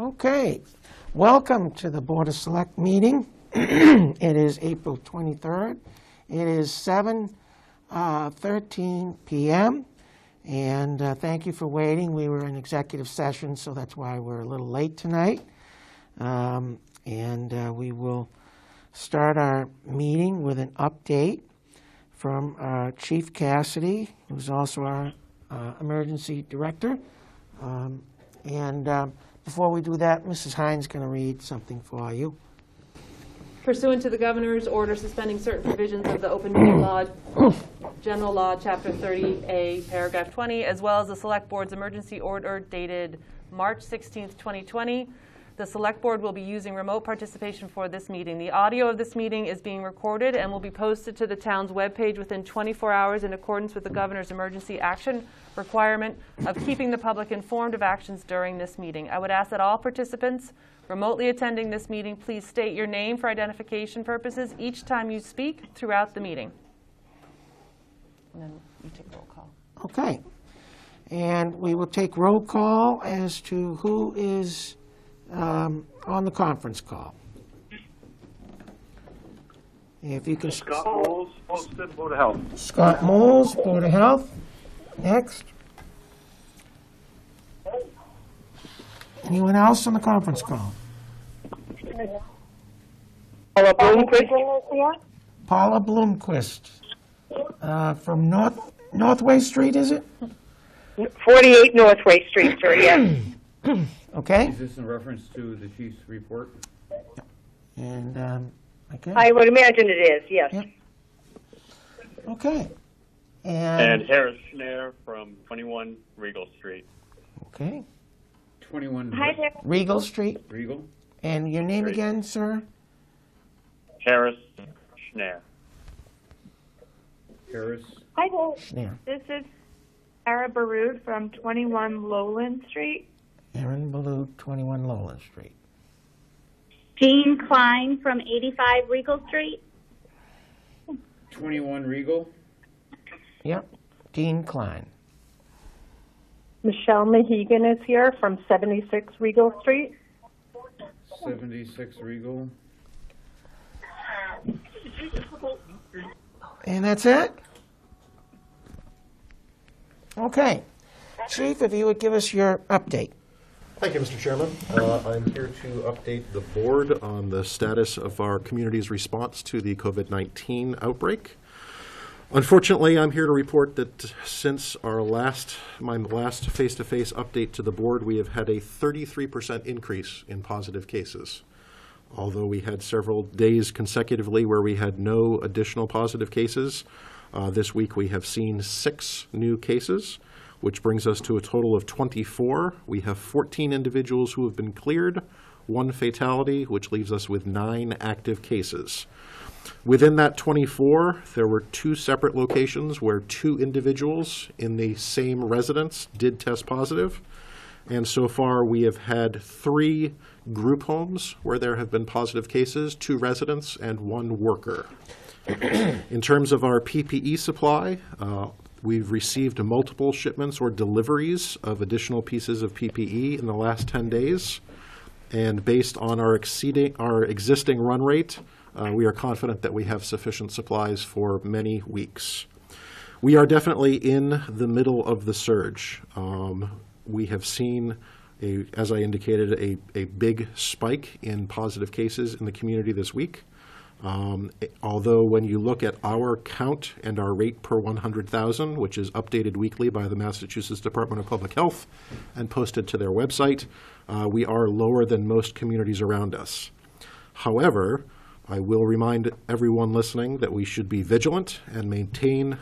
Okay, welcome to the Board of Select meeting. It is April 23rd. It is 7:13 p.m. And thank you for waiting. We were in executive session, so that's why we're a little late tonight. We will start our meeting with an update from Chief Cassidy, who's also our emergency director. Before we do that, Mrs. Hines is going to read something for you. Pursuant to the Governor's order suspending certain provisions of the Open Meeting Law, General Law, Chapter 30A, Paragraph 20, as well as the Select Board's emergency order dated March 16th, 2020, the Select Board will be using remote participation for this meeting. The audio of this meeting is being recorded and will be posted to the town's webpage within 24 hours in accordance with the Governor's emergency action requirement of keeping the public informed of actions during this meeting. I would ask that all participants remotely attending this meeting please state your name for identification purposes each time you speak throughout the meeting. And then you take roll call. Okay. And we will take roll call as to who is on the conference call. If you can. Scott Moles, Holliston, Board of Health. Scott Moles, Board of Health. Next. Anyone else on the conference call? Paula Bloomquist. Paula Bloomquist. From Northway Street, is it? 48 Northway Street, sir, yes. Okay. Is this in reference to the chief's report? And, okay. I would imagine it is, yes. Yep. Okay. And Harris Schneer from 21 Regal Street. Okay. 21 Hi there. Regal Street. Regal? And your name Street. again, sir? Harris Schneer. Harris? Hi there. Schneer. This is Sarah Baroud from 21 Lowland Street. Aaron Ballou, 21 Lowland Street. Jean Klein from 85 Regal Street. 21 Regal? Yep. Dean Klein. Michelle Mahegan is here from 76 Regal Street. 76 Regal? And that's it? Okay. Chief, if you would give us your update. Thank you, Mr. Chairman. I'm here to update the board on the status of our community's response to the COVID-19 outbreak. Unfortunately, I'm here to report that since my last face-to-face update to the board, we have had a 33% increase in positive cases. Although we had several days consecutively where we had no additional positive cases, this week we have seen 6 new cases, which brings us to a total of 24. We have 14 individuals who have been cleared, 1 fatality, which leaves us with 9 active cases. Within that 24, there were 2 separate locations where 2 individuals in the same residence did test positive. And so far, we have had 3 group homes where there have been positive cases, 2 residents and 1 worker. In terms of our PPE supply, we've received multiple shipments or deliveries of additional pieces of PPE in the last 10 days. And based on our existing run rate, we are confident that we have sufficient supplies for many weeks. We are definitely in the middle of the surge. We have seen, as I indicated, a big spike in positive cases in the community this week. Although when you look at our count and our rate per 100,000, which is updated weekly by the Massachusetts Department of Public Health and posted to their website, we are lower than most communities around us. However, I will remind everyone listening that we should be vigilant and maintain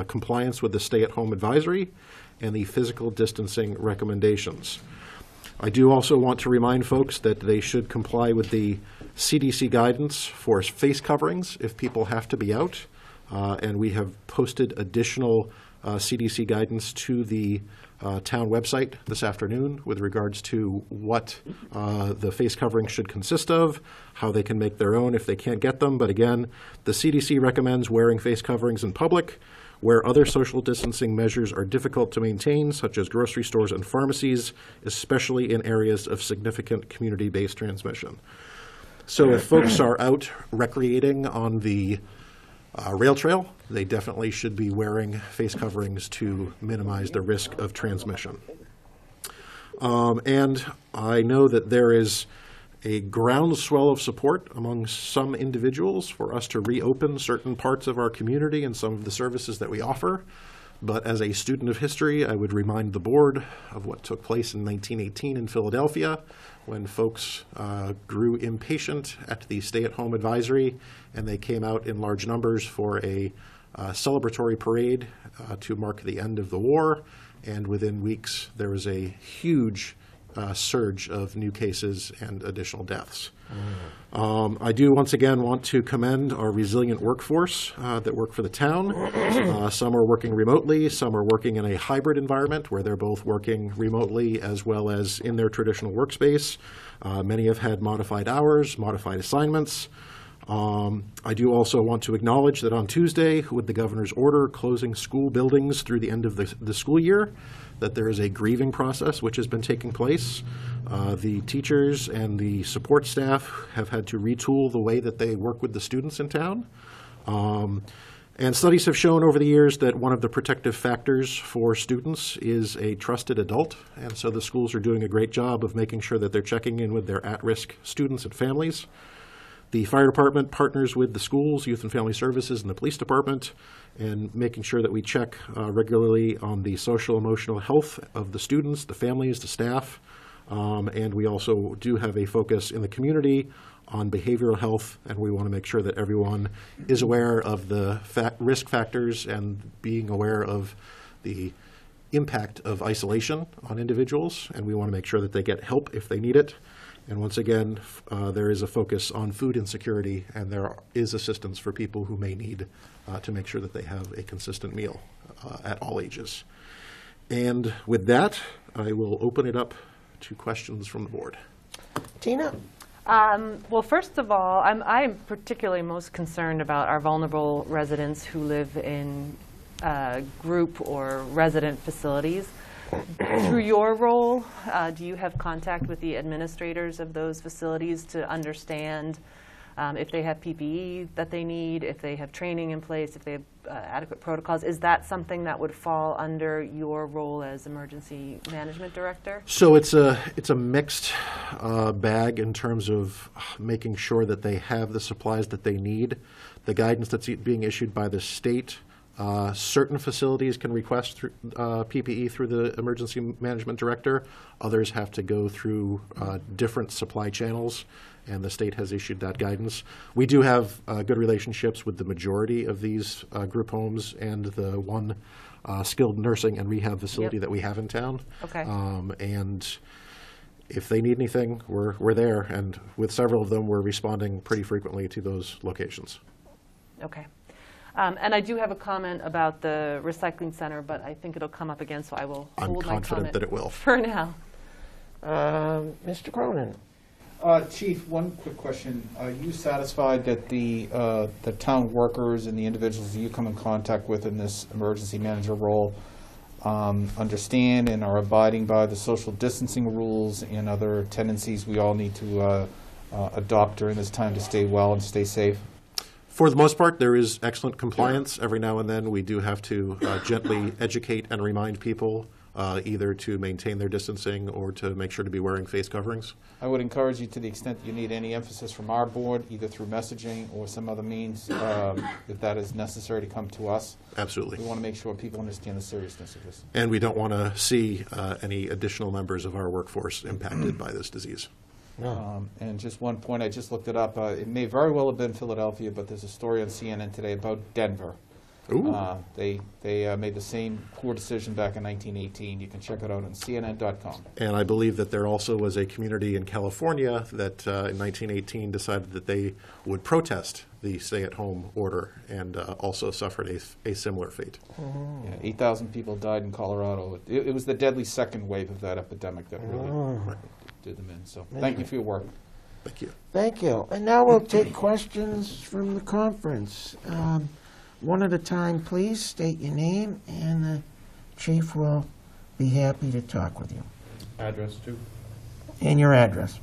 compliance with the stay-at-home advisory and the physical distancing recommendations. I do also want to remind folks that they should comply with the CDC guidance for face coverings if people have to be out. And we have posted additional CDC guidance to the town website this afternoon with regards to what the face covering should consist of, how they can make their own if they can't get them. But again, the CDC recommends wearing face coverings in public. where other social distancing measures are difficult to maintain, such as grocery stores and pharmacies, especially in areas of significant community-based transmission. So if folks are out recreating on the rail trail, they definitely should be wearing face coverings to minimize the risk of transmission. And I know that there is a groundswell of support among some individuals for us to reopen certain parts of our community and some of the services that we offer. But as a student of history, I would remind the board of what took place in 1918 in Philadelphia, when folks grew impatient at the stay-at-home advisory, and they came out in large numbers for a celebratory parade to mark the end of the war. And within weeks, there was a huge surge of new cases and additional deaths. I do once again want to commend our resilient workforce that work for the town. Some are working remotely, some are working in a hybrid environment where they're both working remotely as well as in their traditional workspace. Many have had modified hours, modified assignments. I do also want to acknowledge that on Tuesday, with the governor's order closing school buildings through the end of the school year, that there is a grieving process which has been taking place. The teachers and the support staff have had to retool the way that they work with the students in town. And studies have shown over the years that one of the protective factors for students is a trusted adult. And so the schools are doing a great job of making sure that they're checking in with their at-risk students and families. The fire department partners with the schools, youth and family services, and the police department, and making sure that we check regularly on the social emotional health of the students, the families, the staff. And we also do have a focus in the community on behavioral health, and we want to make sure that everyone is aware of the risk factors and being aware of the impact of isolation on individuals, and we want to make sure that they get help if they need it. And once again, there is a focus on food insecurity, and there is assistance for people who may need to make sure that they have a consistent meal at all ages. And with that, I will open it up to questions from the board. Tina? Well, first of all, I'm particularly most concerned about our vulnerable residents who live in group or resident facilities. Through your role, do you have contact with the administrators of those facilities to understand if they have PPE that they need, if they have training in place, if they have adequate protocols? Is that something that would fall under your role as emergency management director? So it's a mixed bag in terms of making sure that they have the supplies that they need. The guidance that's being issued by the state, certain facilities can request PPE through the emergency management director. Others have to go through different supply channels, and the state has issued that guidance. We do have good relationships with the majority of these group homes and the one skilled nursing and rehab facility that we have in town. Okay. And if they need anything, we're there. And with several of them, we're responding pretty frequently to those locations. Okay. And I do have a comment about the recycling center, but I think it'll come up again, so I will hold my comment. I'm confident that it will. For now. Mr. Cronin? Chief, one quick question. Are you satisfied that the town workers and the individuals you come in contact with in this emergency manager role understand and are abiding by the social distancing rules and other tendencies we all need to adopt during this time to stay well and stay safe? For the most part, there is excellent compliance. Every now and then, we do have to gently educate and remind people either to maintain their distancing or to make sure to be wearing face coverings. I would encourage you, to the extent that you need any emphasis from our board, either through messaging or some other means, if that is necessary, to come to us. Absolutely. We want to make sure people understand the seriousness of this. And we don't want to see any additional members of our workforce impacted by this disease. And just one point, I just looked it up. It may very well have been Philadelphia, but there's a story on CNN today about Denver. Ooh. They made the same poor decision back in 1918. You can check it out on CNN.com. And I believe that there also was a community in California that in 1918 decided that they would protest the stay-at-home order and also suffered a similar fate. Yeah, 8,000 people died in Colorado. It was the deadly second wave of that epidemic that really did them in. So thank you for your work. Thank you. Thank you. And now we'll take questions from the conference. one at a time, please. State your name, and the chief will be happy to talk with you. Address too. And your address.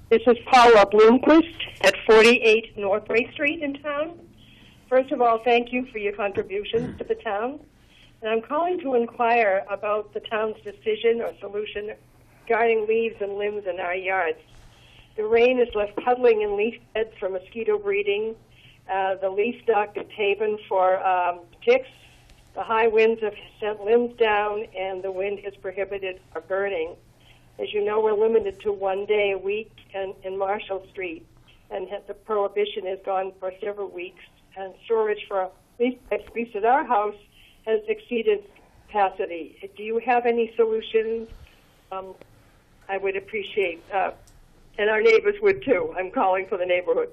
This is Paula Bloomquist at 48 North Ray Street in town. First of all, thank you for your contributions to the town. And I'm calling to inquire about the town's decision or solution regarding leaves and limbs in our yards. The rain has left puddling in leaf beds for mosquito breeding. The leaf stock is haven for ticks. The high winds have sent limbs down, and the wind has prohibited our burning. As you know, we're limited to 1 day a week in Marshall Street, and the prohibition has gone for several weeks. And storage for leaf beds, at least at our house, has exceeded capacity. Do you have any solutions? I would appreciate, and our neighbors would too. I'm calling for the neighborhood.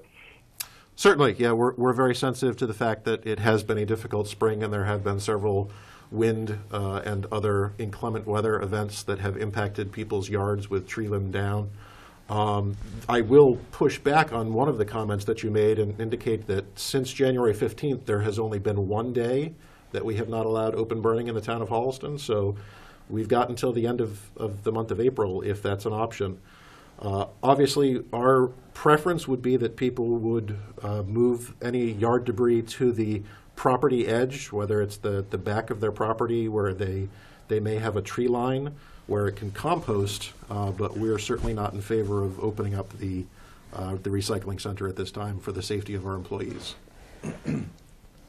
Certainly, yeah, we're very sensitive to the fact that it has been a difficult spring, and there have been several wind and other inclement weather events that have impacted people's yards with tree limb down. I will push back on one of the comments that you made and indicate that since January 15th, there has only been 1 day that we have not allowed open burning in the town of Holliston. So we've got until the end of the month of April, if that's an option. Obviously, our preference would be that people would move any yard debris to the property edge, whether it's the back of their property where they may have a tree line where it can compost, but we're certainly not in favor of opening up the recycling center at this time for the safety of our employees.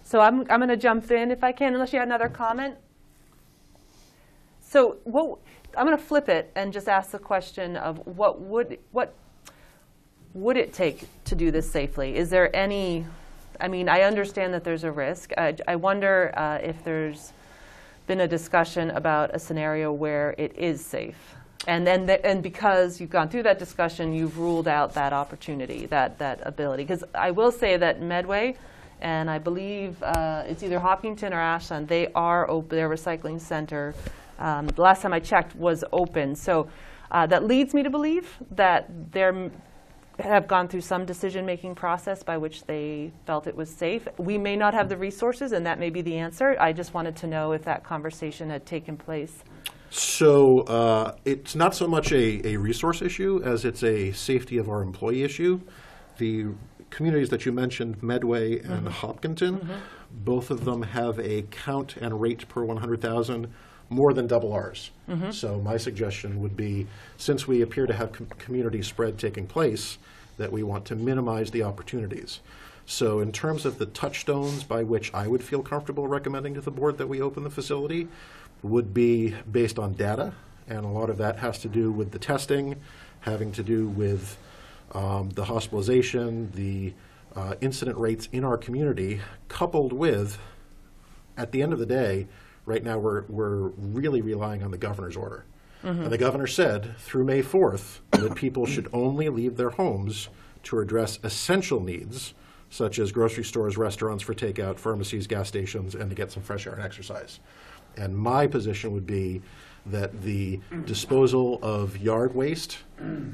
So I'm going to jump in if I can, unless you had another comment. So I'm going to flip it and just ask the question of what would it take to do this safely? Is there any? I mean, I understand that there's a risk. I wonder if there's been a discussion about a scenario where it is safe, and because you've gone through that discussion, you've ruled out that opportunity, that ability. Because I will say that Medway, and I believe it's either Hopkinton or Ashland, they are open. Their recycling center, the last time I checked, was open. So that leads me to believe that they're have gone through some decision-making process by which they felt it was safe. We may not have the resources, and that may be the answer. I just wanted to know if that conversation had taken place. So it's not so much a resource issue as it's a safety of our employee issue. The communities that you mentioned, Medway and Hopkinton, both of them have a count and rate per 100,000 more than double ours. So my suggestion would be, since we appear to have community spread taking place, that we want to minimize the opportunities. So in terms of the touchstones by which I would feel comfortable recommending to the board that we open the facility would be based on data, and a lot of that has to do with the testing, having to do with the hospitalization, the incident rates in our community, coupled with, at the end of the day, right now we're really relying on the governor's order. And the governor said through May 4th that people should only leave their homes to address essential needs, such as grocery stores, restaurants for takeout, pharmacies, gas stations, and to get some fresh air and exercise. And my position would be that the disposal of yard waste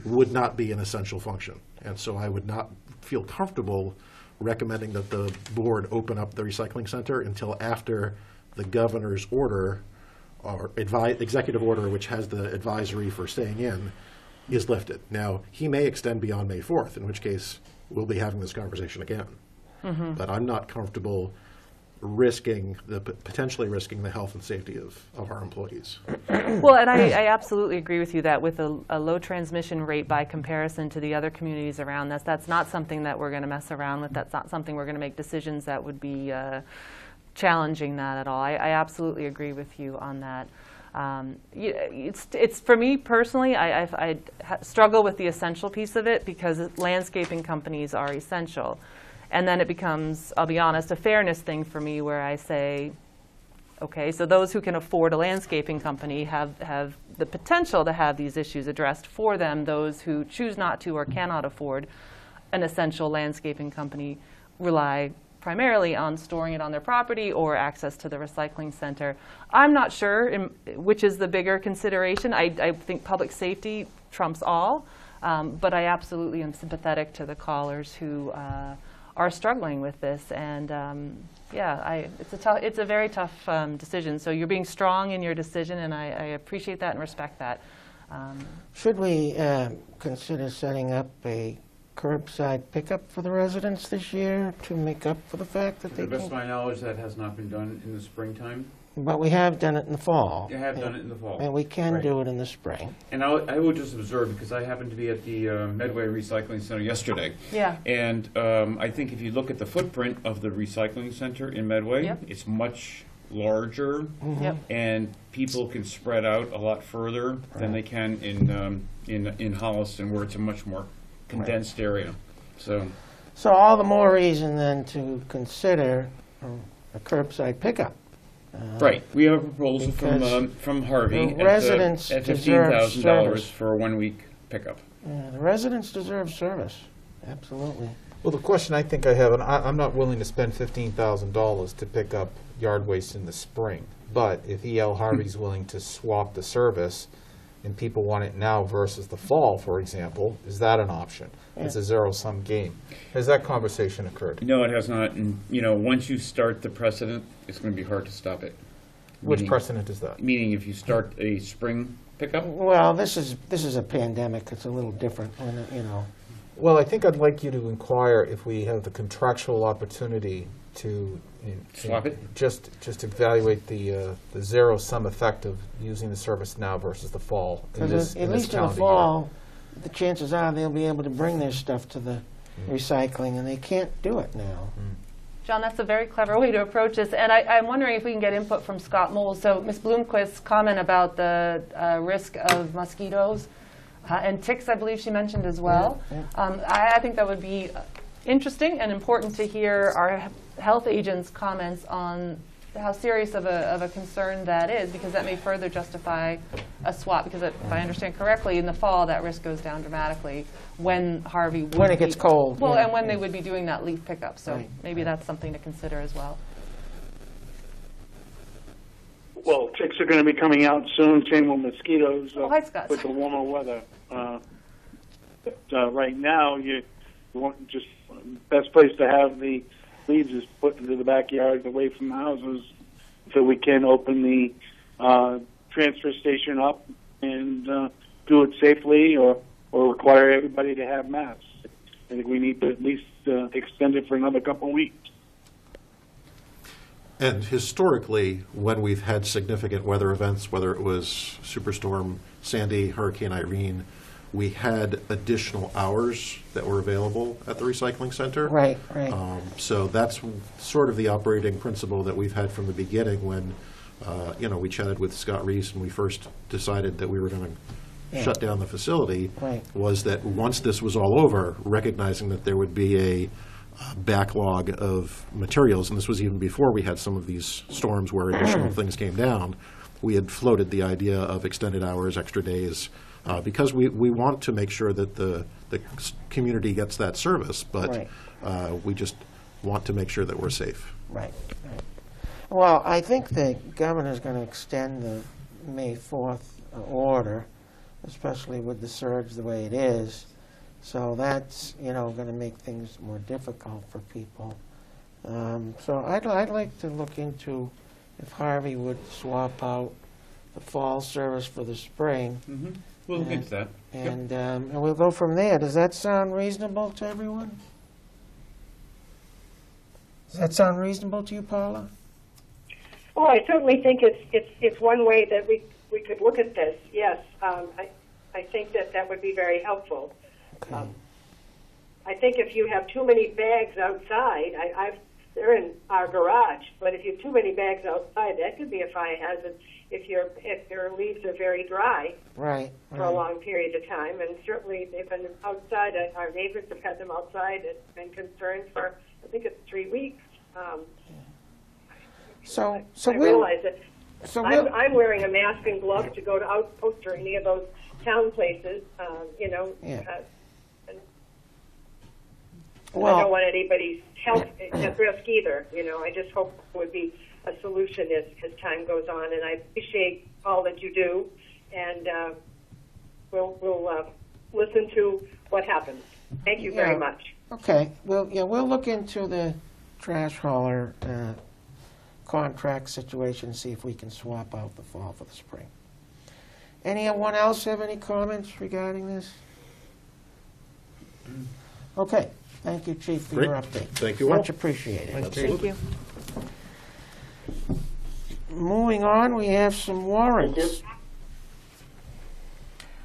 would not be an essential function. And so I would not feel comfortable recommending that the board open up the recycling center until after the governor's order, or executive order, which has the advisory for staying in, is lifted. Now, he may extend beyond May 4th, in which case we'll be having this conversation again. But I'm not comfortable potentially risking the health and safety of our employees. Well, and I absolutely agree with you that with a low transmission rate by comparison to the other communities around us, that's not something that we're going to mess around with. That's not something we're going to make decisions that would be challenging that at all. I absolutely agree with you on that. It's for me personally, I struggle with the essential piece of it because landscaping companies are essential. And then it becomes, I'll be honest, a fairness thing for me where I say, okay, so those who can afford a landscaping company have the potential to have these issues addressed for them. Those who choose not to or cannot afford an essential landscaping company rely primarily on storing it on their property or access to the recycling center. I'm not sure which is the bigger consideration. I think public safety trumps all, but I absolutely am sympathetic to the callers who are struggling with this. And yeah, it's a very tough decision. So you're being strong in your decision, and I appreciate that and respect that. Should we consider setting up a curbside pickup for the residents this year to make up for the fact that To they the best of can't? my knowledge, that has not been done in the springtime. But we have done it in the fall. You have done it in the fall. And we can Right. do it in the spring. And I will just observe, because I happened to be at the Medway Recycling Center yesterday. Yeah. And I think if you look at the footprint of the recycling center in Medway, Yep. it's much larger, Yep. and people can spread out a lot further than they can in Holliston, where it's a much more condensed area. So So all the more reason then to consider a curbside pickup. right, we have a proposal because from Harvey the residents at deserve $15,000 service. for a 1-week pickup. The residents deserve service, absolutely. Well, the question I think I have, and I'm not willing to spend $15,000 to pick up yard waste in the spring, but if E.L. Harvey's willing to swap the service and people want it now versus the fall, for example, is that an option? It's a zero-sum game. Has that conversation occurred? No, it has not. And, once you start the precedent, it's going to be hard to stop it. Which Meaning- precedent is that? Meaning if you start a spring pickup, Well, this is a pandemic. It's a little different, Well, I think I'd like you to inquire if we have the contractual opportunity to Swap it? Just evaluate the zero-sum effect of using the service now versus the fall in Because this at least in the calendar year. fall, the chances are they'll be able to bring their stuff to the recycling, and they can't do it now. John, that's a very clever way to approach this. And I'm wondering if we can get input from Scott Moles. So Ms. Bloomquist's comment about the risk of mosquitoes and ticks, I believe she mentioned as well. I think that would be interesting and important to hear our health agents' comments on how serious of a concern that is, because that may further justify a swap. Because if I understand correctly, in the fall, that risk goes down dramatically when Harvey would When it gets cold, Well, yeah. and when they would be doing that leaf pickup. So Right. maybe that's something to consider as well. Well, ticks are going to be coming out soon. Same with mosquitoes Oh, hi, Scott. with the warmer weather. Right now, you want just best place to have the leaves is put into the backyard, away from the houses, so we can open the transfer station up and do it safely, or require everybody to have masks. I think we need to at least extend it for another couple of weeks. And historically, when we've had significant weather events, whether it was Superstorm Sandy, Hurricane Irene, we had additional hours that were available at the recycling center. Right. So that's sort of the operating principle that we've had from the beginning when, we chatted with Scott Reese and we first decided that we were going to shut down the facility, Right. was that once this was all over, recognizing that there would be a backlog of materials, and this was even before we had some of these storms where additional things came down, we had floated the idea of extended hours, extra days, because we want to make sure that the community gets that service, but we just want to make sure that we're safe. Right. Well, I think the governor's going to extend the May 4th order, especially with the surge the way it is. So that's, going to make things more difficult for people. So I'd like to look into if Harvey would swap out the fall service for the spring. Mm-hmm. We'll look into that. And we'll go from there. Does that sound reasonable to everyone? Does that sound reasonable to you, Paula? Well, I certainly think it's one way that we could look at this. Yes, I think that would be very helpful. Okay. I think if you have too many bags outside, they're in our garage, but if you have too many bags outside, that could be a fire hazard if your leaves are very dry Right. for a long period of time. And certainly they've been outside. Our neighbors have had them outside and been concerned for, I think it's 3 weeks. So I realize it. So I'm wearing a mask and gloves to go to Outpost or any of those town places, and I don't want anybody's health at risk either. I just hope there would be a solution as time goes on, and I appreciate all that you do, and we'll listen to what happens. Thank you very much. Okay, well, yeah, we'll look into the trash hauler contract situation, see if we can swap out the fall for the spring. Anyone else have any comments regarding this? Okay, thank you, Chief, for your update. Thank you all. Much appreciated. Thank you. Moving on, we have some warrants.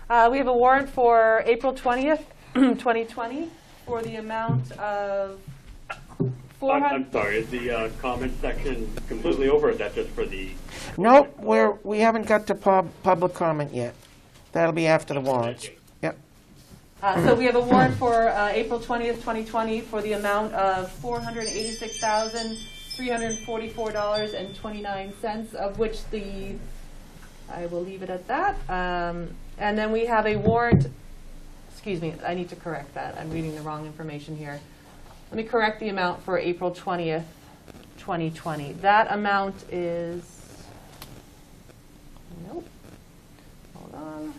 We have a warrant for April 20th, 2020, for the amount of I'm sorry, is the comment section completely over, or is that just for the... Nope, we haven't got to public comment yet. That'll be after the warrants. Yep. So we have a warrant for April 20th, 2020 for the amount of $486,344.29, of which I will leave it at that. And then we have a warrant, excuse me, I need to correct that. I'm reading the wrong information here. Let me correct the amount for April 20th, 2020. That amount is, nope, hold on.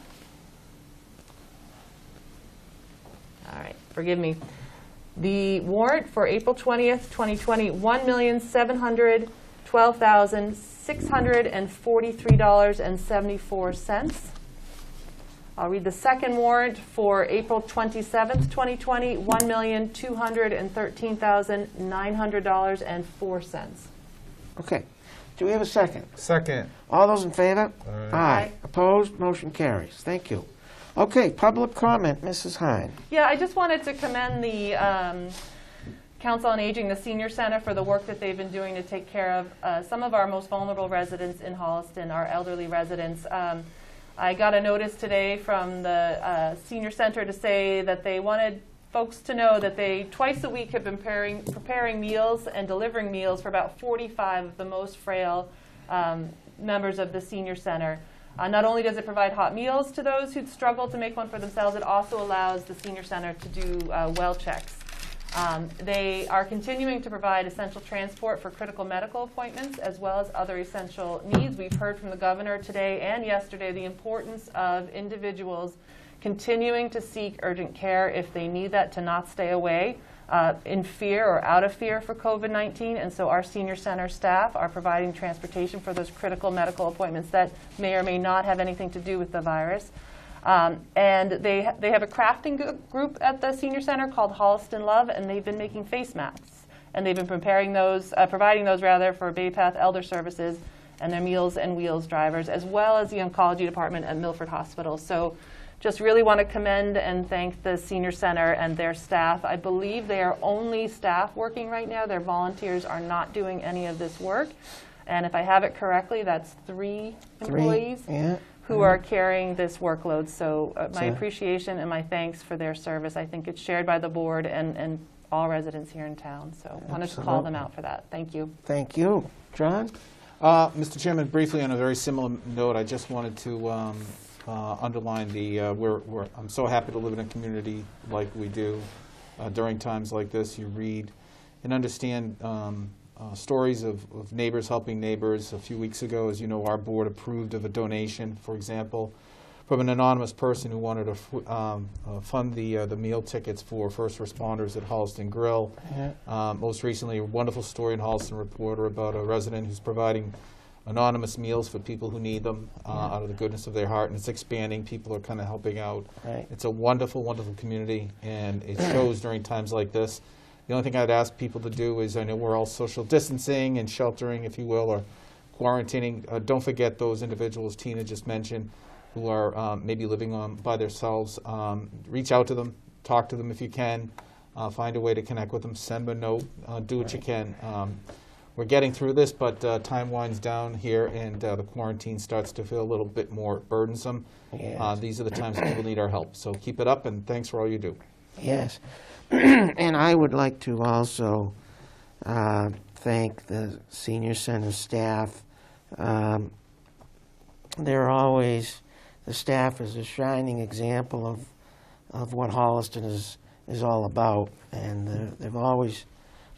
All right, forgive me. The warrant for April 20th, 2020, $1,712,643.74. I'll read the second warrant for April 27th, 2020, $1,213,900.04. Okay. Do we have a second? Second. All those in favor? Aye. Opposed? Motion carries. Thank you. Okay, public comment, Mrs. Hine. Yeah, I just wanted to commend the Council on Aging, the Senior Center, for the work that they've been doing to take care of some of our most vulnerable residents in Holliston, our elderly residents. I got a notice today from the Senior Center to say that they wanted folks to know that they twice a week have been preparing meals and delivering meals for about 45 of the most frail members of the Senior Center. Not only does it provide hot meals to those who struggle to make one for themselves, it also allows the Senior Center to do well checks. They are continuing to provide essential transport for critical medical appointments as well as other essential needs. We've heard from the governor today and yesterday the importance of individuals continuing to seek urgent care if they need that, to not stay away in fear or out of fear for COVID-19. And so our Senior Center staff are providing transportation for those critical medical appointments that may or may not have anything to do with the virus. And they have a crafting group at the Senior Center called Holliston Love, and they've been making face masks. And they've been providing those for Bay Path Elder Services and their Meals and Wheels drivers, as well as the oncology department at Milford Hospital. So just really want to commend and thank the Senior Center and their staff. I believe they are only staff working right now. Their volunteers are not doing any of this work. And if I have it correctly, that's three employees. Yeah. Who are carrying this workload. So my appreciation and my thanks for their service. I think it's shared by the board and all residents here in town. So I wanted to call them out for that. Thank you. Thank you. John? Mr. Chairman, briefly on a very similar note, I just wanted to underline I'm so happy to live in a community like we do. During times like this, you read and understand stories of neighbors helping neighbors. A few weeks ago, as you know, our board approved of a donation, for example, from an anonymous person who wanted to fund the meal tickets for first responders at Holliston Grill. Yeah. Most recently, a wonderful story in Holliston Reporter about a resident who's providing anonymous meals for people who need them out of the goodness of their heart, and it's expanding. People are kind of helping out. Right. It's a wonderful, wonderful community, and it shows during times like this. The only thing I'd ask people to do is, I know we're all social distancing and sheltering, if you will, or quarantining. Don't forget those individuals Tina just mentioned who are maybe living by themselves. Reach out to them, talk to them if you can, find a way to connect with them, send them a note, do what you can. We're getting through this, but time winds down here, and the quarantine starts to feel a little bit more burdensome. Yes. These are the times people need our help. So keep it up, and thanks for all you do. Yes. And I would like to also thank the Senior Center staff. The staff is a shining example of what Holliston is all about, and they've always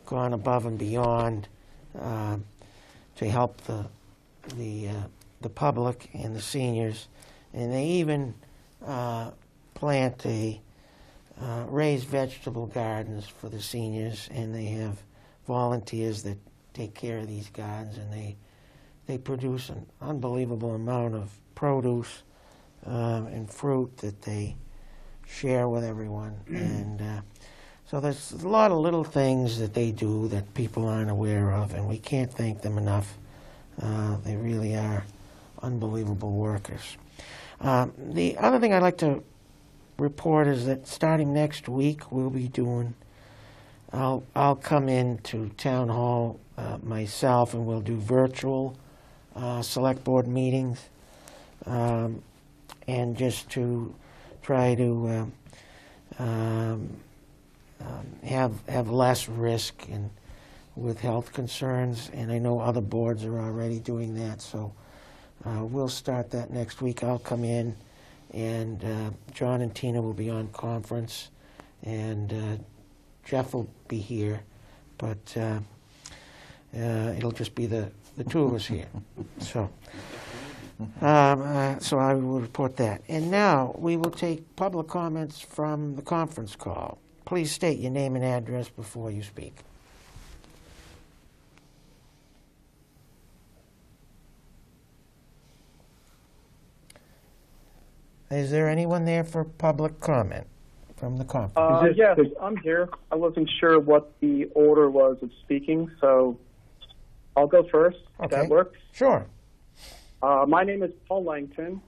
gone above and beyond to help the public and the seniors, and they even plant a raised vegetable gardens for the seniors, and they have volunteers that take care of these gardens, and they produce an unbelievable amount of produce and fruit that they share with everyone. And so there's a lot of little things that they do that people aren't aware of, and we can't thank them enough. They really are unbelievable workers. The other thing I'd like to report is that starting next week we'll be doing, I'll come into Town Hall myself, and we'll do virtual select board meetings, and just to try to have less risk and with health concerns, and I know other boards are already doing that, so we'll start that next week. I'll come in, and John and Tina will be on conference, and Jeff will be here, but it'll just be the two of us here. So I will report that. And now we will take public comments from the conference call. Please state your name and address before you speak. Is there anyone there for public comment from the conference? Yes, I'm here. I wasn't sure what the order was of speaking, so I'll go first. If that works. Sure. My name is Paul Langton,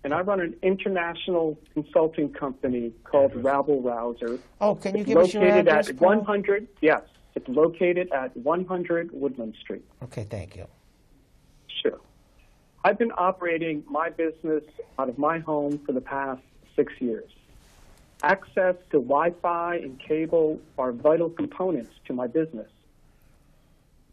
and I run an international consulting company called Rabble Rouser. Oh, can you give us your address, Located at Paul? 100. Yes, it's located at 100 Woodland Street. Okay, thank you. Sure. I've been operating my business out of my home for the past 6 years. Access to Wi-Fi and cable are vital components to my business.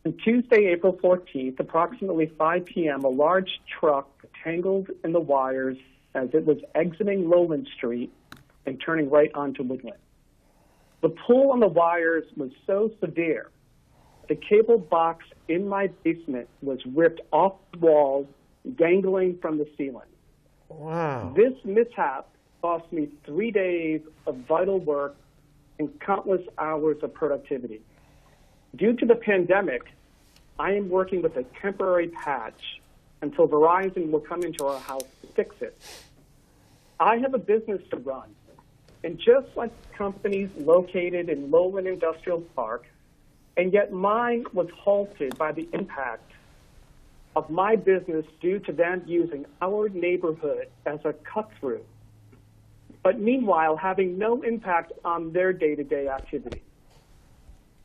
On Tuesday, April 14th, approximately 5 p.m., a large truck tangled in the wires as it was exiting Lowland Street and turning right onto Woodland. The pull on the wires was so severe, the cable box in my basement was ripped off the wall, dangling from the ceiling. Wow. This mishap cost me 3 days of vital work and countless hours of productivity. Due to the pandemic, I am working with a temporary patch until Verizon will come into our house to fix it. I have a business to run, and just like companies located in Lowland Industrial Park, and yet mine was halted by the impact of my business due to them using our neighborhood as a cut-through, but meanwhile having no impact on their day-to-day activity.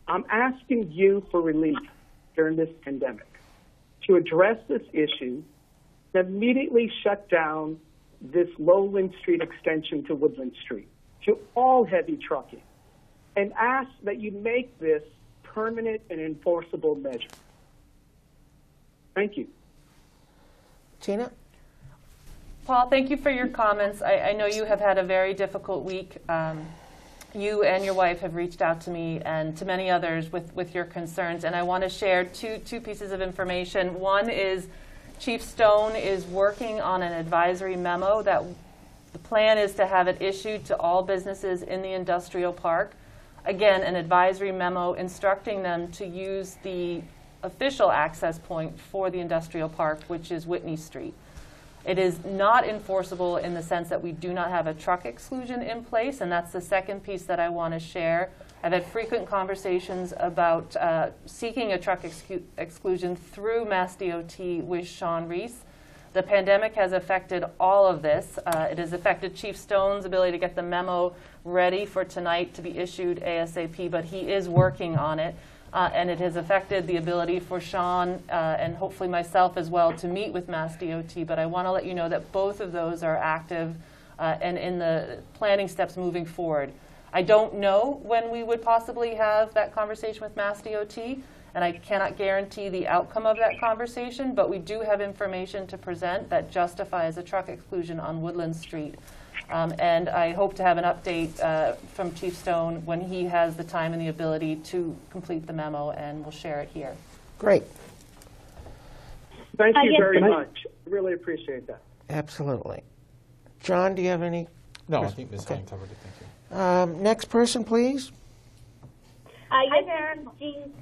I'm asking you for relief during this pandemic to address this issue and immediately shut down this Lowland Street extension to Woodland Street, to all heavy trucking, and ask that you make this permanent and enforceable measure. Thank you. Tina? Paul, thank you for your comments. I know you have had a very difficult week. You and your wife have reached out to me and to many others with your concerns, and I want to share two pieces of information. One is Chief Stone is working on an advisory memo that the plan is to have it issued to all businesses in the industrial park. Again, an advisory memo instructing them to use the official access point for the industrial park, which is Whitney Street. It is not enforceable in the sense that we do not have a truck exclusion in place, and that's the second piece that I want to share. I've had frequent conversations about seeking a truck exclusion through Mass DOT with Sean Reese. The pandemic has affected all of this. It has affected Chief Stone's ability to get the memo ready for tonight to be issued ASAP, but he is working on it. And it has affected the ability for Sean and hopefully myself as well to meet with Mass DOT. But I want to let you know that both of those are active and in the planning steps moving forward. I don't know when we would possibly have that conversation with Mass DOT, and I cannot guarantee the outcome of that conversation, but we do have information to present that justifies a truck exclusion on Woodland Street. And I hope to have an update from Chief Stone when he has the time and the ability to complete the memo, and we'll share it here. Great. Thank you very much. I really appreciate that. Absolutely. John, do you have any? No, I think Ms. Hand covered it. Thank you. Next person, please. Hi there. Jean,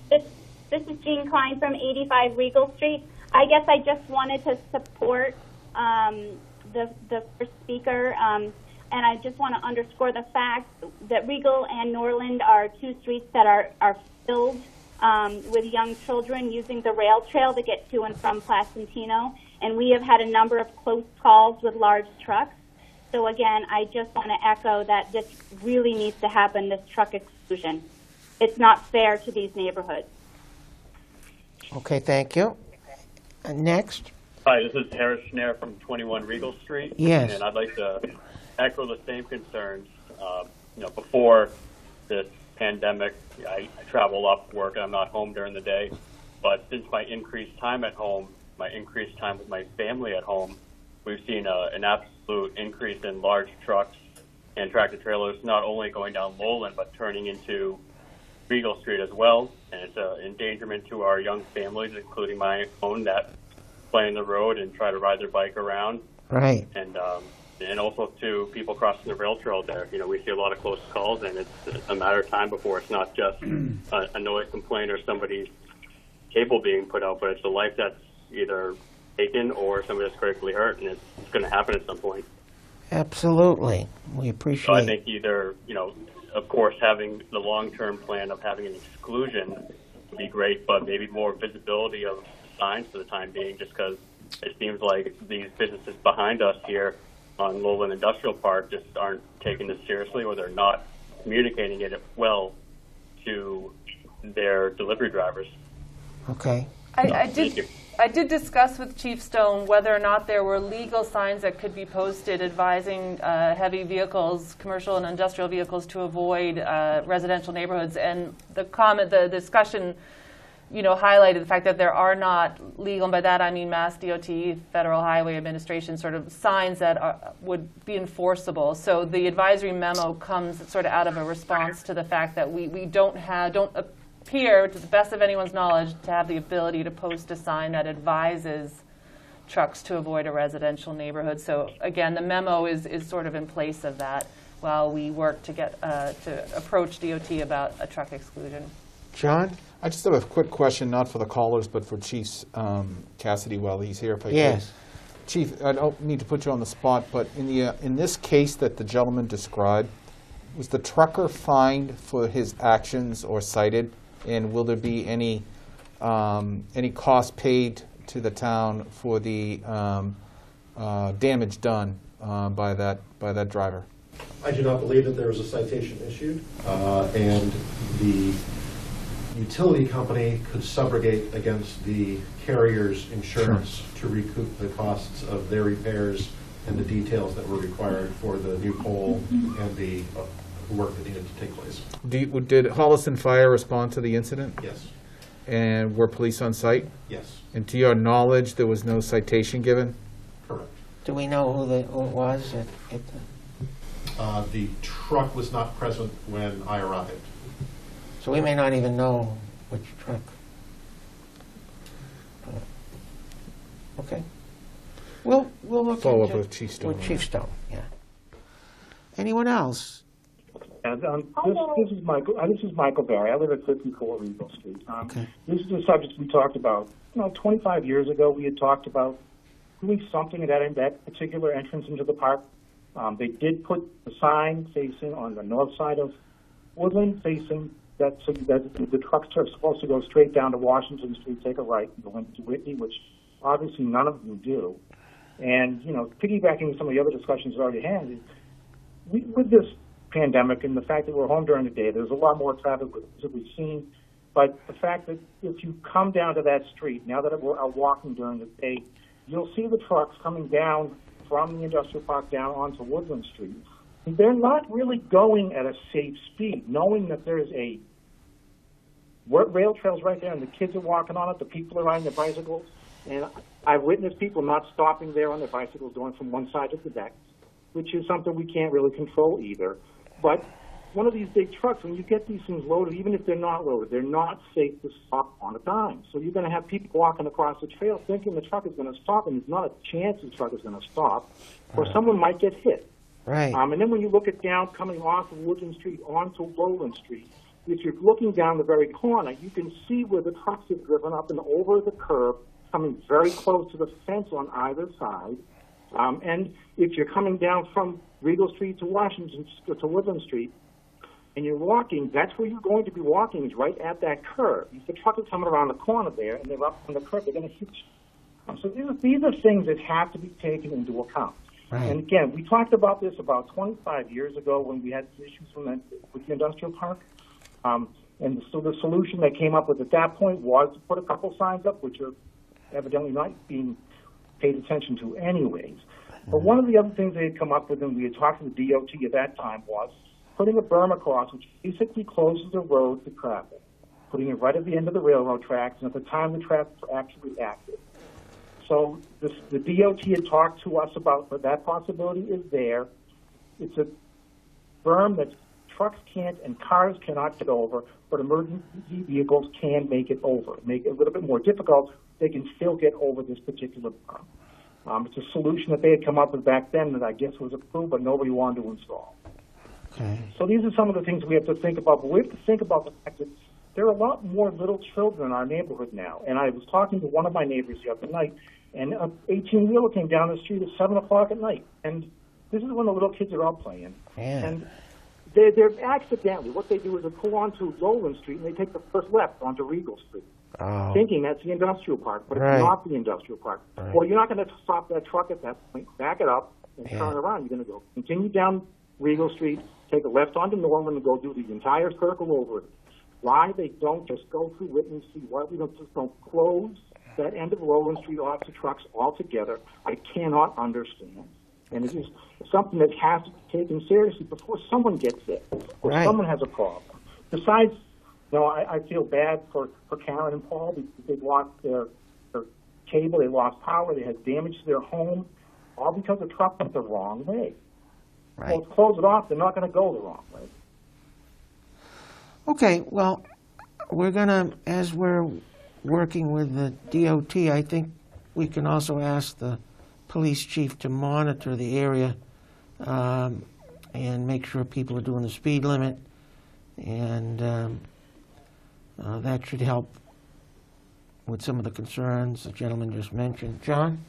this is Jean Klein from 85 Regal Street. I guess I just wanted to support the first speaker, and I just want to underscore the fact that Regal and Norland are two streets that are filled with young children using the rail trail to get to and from Placentino, and we have had a number of close calls with large trucks. So again, I just want to echo that this really needs to happen, this truck exclusion. It's not fair to these neighborhoods. Okay, thank you. Next. Hi, this is Harris Schneer from 21 Regal Street. Yes. And I'd like to echo the same concerns. Before this pandemic, I travel up, work, and I'm not home during the day. But since my increased time at home, my increased time with my family at home, we've seen an absolute increase in large trucks and tractor trailers, not only going down Lowland, but turning into Regal Street as well. And it's an endangerment to our young families, including my own, that play in the road and try to ride their bike around. Right. And also to people crossing the rail trail there. We see a lot of close calls, and it's a matter of time before it's not just a noise complaint or somebody's cable being put out, but it's a life that's either taken or somebody that's critically hurt, and it's going to happen at some point. Absolutely. We appreciate So I think either, of course, having the long-term plan of having an exclusion would be great, but maybe more visibility of signs for the time being, just because it seems like these businesses behind us here on Lowland Industrial Park just aren't taking this seriously, or they're not communicating it well to their delivery drivers. Okay. I did discuss with Chief Stone whether or not there were legal signs that could be posted advising heavy vehicles, commercial and industrial vehicles, to avoid residential neighborhoods. And the discussion, highlighted the fact that there are not legal, and by that I mean Mass DOT, Federal Highway Administration, sort of signs that would be enforceable. So the advisory memo comes sort of out of a response to the fact that we don't appear, to the best of anyone's knowledge, to have the ability to post a sign that advises trucks to avoid a residential neighborhood. So again, the memo is sort of in place of that while we work to get to approach DOT about a truck exclusion. John? I just have a quick question, not for the callers, but for Chief Cassidy while he's here, if I Yes. could. Chief, I don't need to put you on the spot, but in this case that the gentleman described, was the trucker fined for his actions or cited? And will there be any cost paid to the town for the damage done by that driver? I do not believe that there was a citation issued, and the utility company could subrogate against the carrier's insurance to recoup the costs of their repairs and the details that were required for the new pole and the work that needed to take place. Did Holliston Fire respond to the incident? Yes. And were police on site? Yes. And to your knowledge, there was no citation given? Correct. Do we know who it was? The truck was not present when I arrived. So we may not even know which truck. Okay. We'll look Follow up into with Chief Stone. With Chief Stone, yeah. Anyone else? This is Michael. This is Michael Barry. I live at 54 Regal Street. Okay. This is a subject we talked about. 25 years ago, we had talked about doing something at that particular entrance into the park. They did put the sign facing on the north side of Woodland, facing that, so that the trucks are supposed to go straight down to Washington Street, take a right, and go into Whitney, which obviously none of them do. And piggybacking some of the other discussions we already had, with this pandemic and the fact that we're home during the day, there's a lot more traffic that we've seen. But the fact that if you come down to that street, now that we're out walking during the day, you'll see the trucks coming down from the industrial park down onto Woodland Street. They're not really going at a safe speed, knowing that there's a rail trail's right there and the kids are walking on it, the people are riding their bicycles. And I've witnessed people not stopping there on their bicycles going from one side to the next, which is something we can't really control either. But one of these big trucks, when you get these things loaded, even if they're not loaded, they're not safe to stop on a dime. So you're going to have people walking across the trail thinking the truck is going to stop, and there's not a chance the truck is going to stop, or someone might get hit. Right. And then when you look at down coming off of Woodland Street onto Lowland Street, if you're looking down the very corner, you can see where the trucks have driven up and over the curb, coming very close to the fence on either side. And if you're coming down from Regal Street to Washington to Woodland Street, and you're walking, that's where you're going to be walking, is right at that curb. If the truck is coming around the corner there and they're up on the curb, they're going to hit you. So these are things that have to be taken into account. Right. And again, we talked about this about 25 years ago when we had issues with the industrial park. And so the solution they came up with at that point was to put a couple signs up, which are evidently not being paid attention to anyways. But one of the other things they had come up with, and we had talked to the DOT at that time, was putting a berm across, which basically closes the road to traffic, putting it right at the end of the railroad tracks, and at the time the traffic was actually active. So the DOT had talked to us about that possibility is there. It's a berm that trucks can't and cars cannot get over, but emergency vehicles can make it over. Make it a little bit more difficult. They can still get over this particular berm. It's a solution that they had come up with back then that I guess was approved, but nobody wanted to install. Okay. So these are some of the things we have to think about, but we have to think about the fact that there are a lot more little children in our neighborhood now. And I was talking to one of my neighbors the other night, and an 18-wheeler came down the street at 7 o'clock at night. And this is when the little kids are out playing. Yeah. And they're accidentally, what they do is they pull onto Lowland Street, and they take the first left onto Regal Street, thinking that's the industrial park, but it's not the industrial park. Right. Well, you're not going to stop that truck at that point, back it up, and turn around. You're going to go continue down Regal Street, take a left onto Norman, and go do the entire circle over it. Why they don't just go through it and see why we just don't close that end of Lowland Street off to trucks altogether, I cannot understand. And it is something that has to be taken seriously before someone gets sick or someone has a problem. Besides, I feel bad for Karen and Paul because they lost their cable, they lost power, they had damage to their home, all because the truck went the wrong way. Right. Well, close it off, they're not going to go the wrong way. Okay, well, we're going to, as we're working with the DOT, I think we can also ask the police chief to monitor the area and make sure people are doing the speed limit, and that should help with some of the concerns the gentleman just mentioned. John?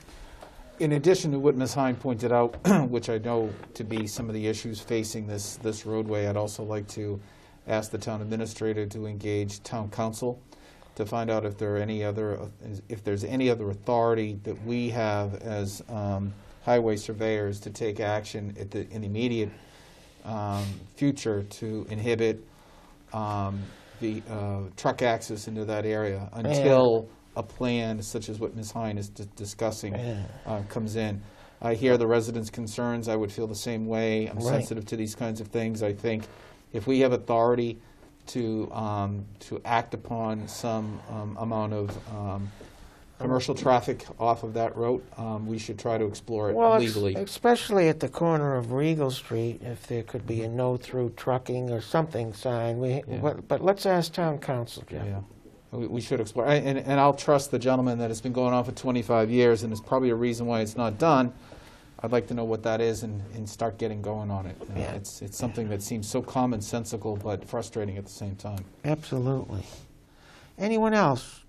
In addition to what Ms. Hine pointed out, which I know to be some of the issues facing this roadway, I'd also like to ask the town administrator to engage town council to find out if there's any other authority that we have as highway surveyors to take action in the immediate future to inhibit the truck access into that area until a plan such as what Ms. Hine is discussing comes in. I hear the residents' concerns. I would feel the same way. I'm sensitive to these kinds of things. I think if we have authority to act upon some amount of commercial traffic off of that road, we should try to explore it legally. Especially at the corner of Regal Street, if there could be a no-through trucking or something sign. But let's ask town council, Jeff. Yeah. We should explore. And I'll trust the gentleman that it's been going on for 25 years, and there's probably a reason why it's not done. I'd like to know what that is and start getting going on it. It's something that seems so commonsensical but frustrating at the same time. Absolutely. Anyone else?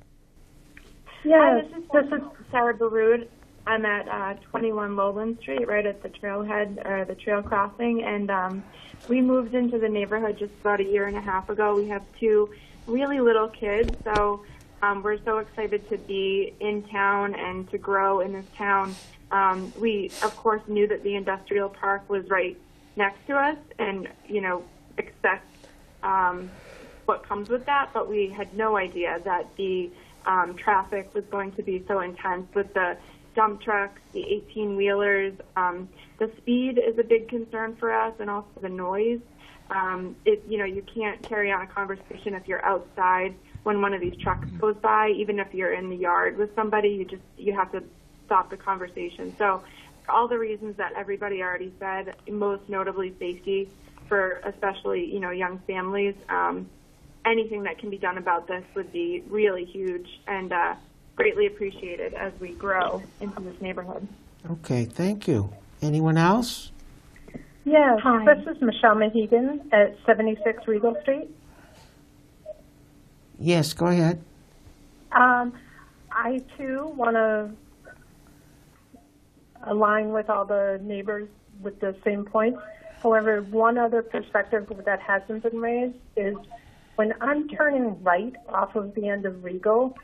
Yeah, this is Sarah Baroud. I'm at 21 Lowland Street, right at the trailhead, or the trail crossing, and we moved into the neighborhood just about a year and a half ago. We have 2 really little kids, so we're so excited to be in town and to grow in this town. We, of course, knew that the industrial park was right next to us and, expect what comes with that, but we had no idea that the traffic was going to be so intense with the dump trucks, the 18-wheelers. The speed is a big concern for us, and also the noise. You can't carry on a conversation if you're outside when one of these trucks goes by. Even if you're in the yard with somebody, you have to stop the conversation. So all the reasons that everybody already said, most notably safety for especially, young families. Anything that can be done about this would be really huge and greatly appreciated as we grow into this neighborhood. Okay, thank you. Anyone else? Yes, Hi. this is Michelle Mahegan at 76 Regal Street. Yes, go ahead. I too want to align with all the neighbors with the same points. However, one other perspective that hasn't been raised is when I'm turning right off of the end of Regal,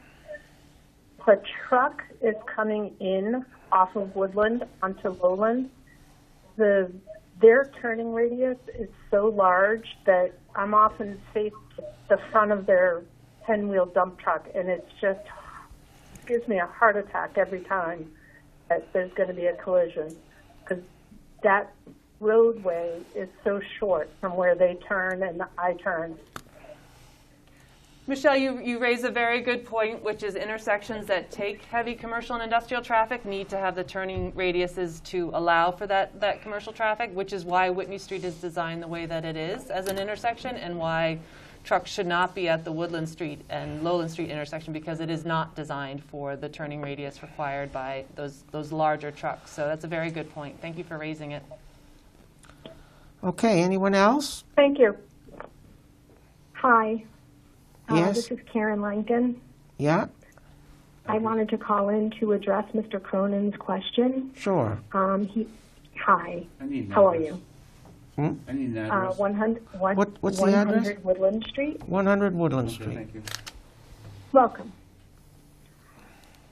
the truck is coming in off of Woodland onto Lowland. Their turning radius is so large that I'm often faced the front of their 10-wheel dump truck, and it just gives me a heart attack every time that there's going to be a collision, because that roadway is so short from where they turn and I turn. Michelle, you raise a very good point, which is intersections that take heavy commercial and industrial traffic need to have the turning radiuses to allow for that commercial traffic, which is why Whitney Street is designed the way that it is as an intersection, and why trucks should not be at the Woodland Street and Lowland Street intersection, because it is not designed for the turning radius required by those larger trucks. So that's a very good point. Thank you for raising it. Okay, anyone else? Thank you. Hi. Yes? This is Karen Langton. Yeah? I wanted to call in to address Mr. Cronin's question. Sure. Hi. I need an How are address. you? I need an address. 100 What's the address? Woodland Street. 100 Woodland Okay, Street. thank you. Welcome.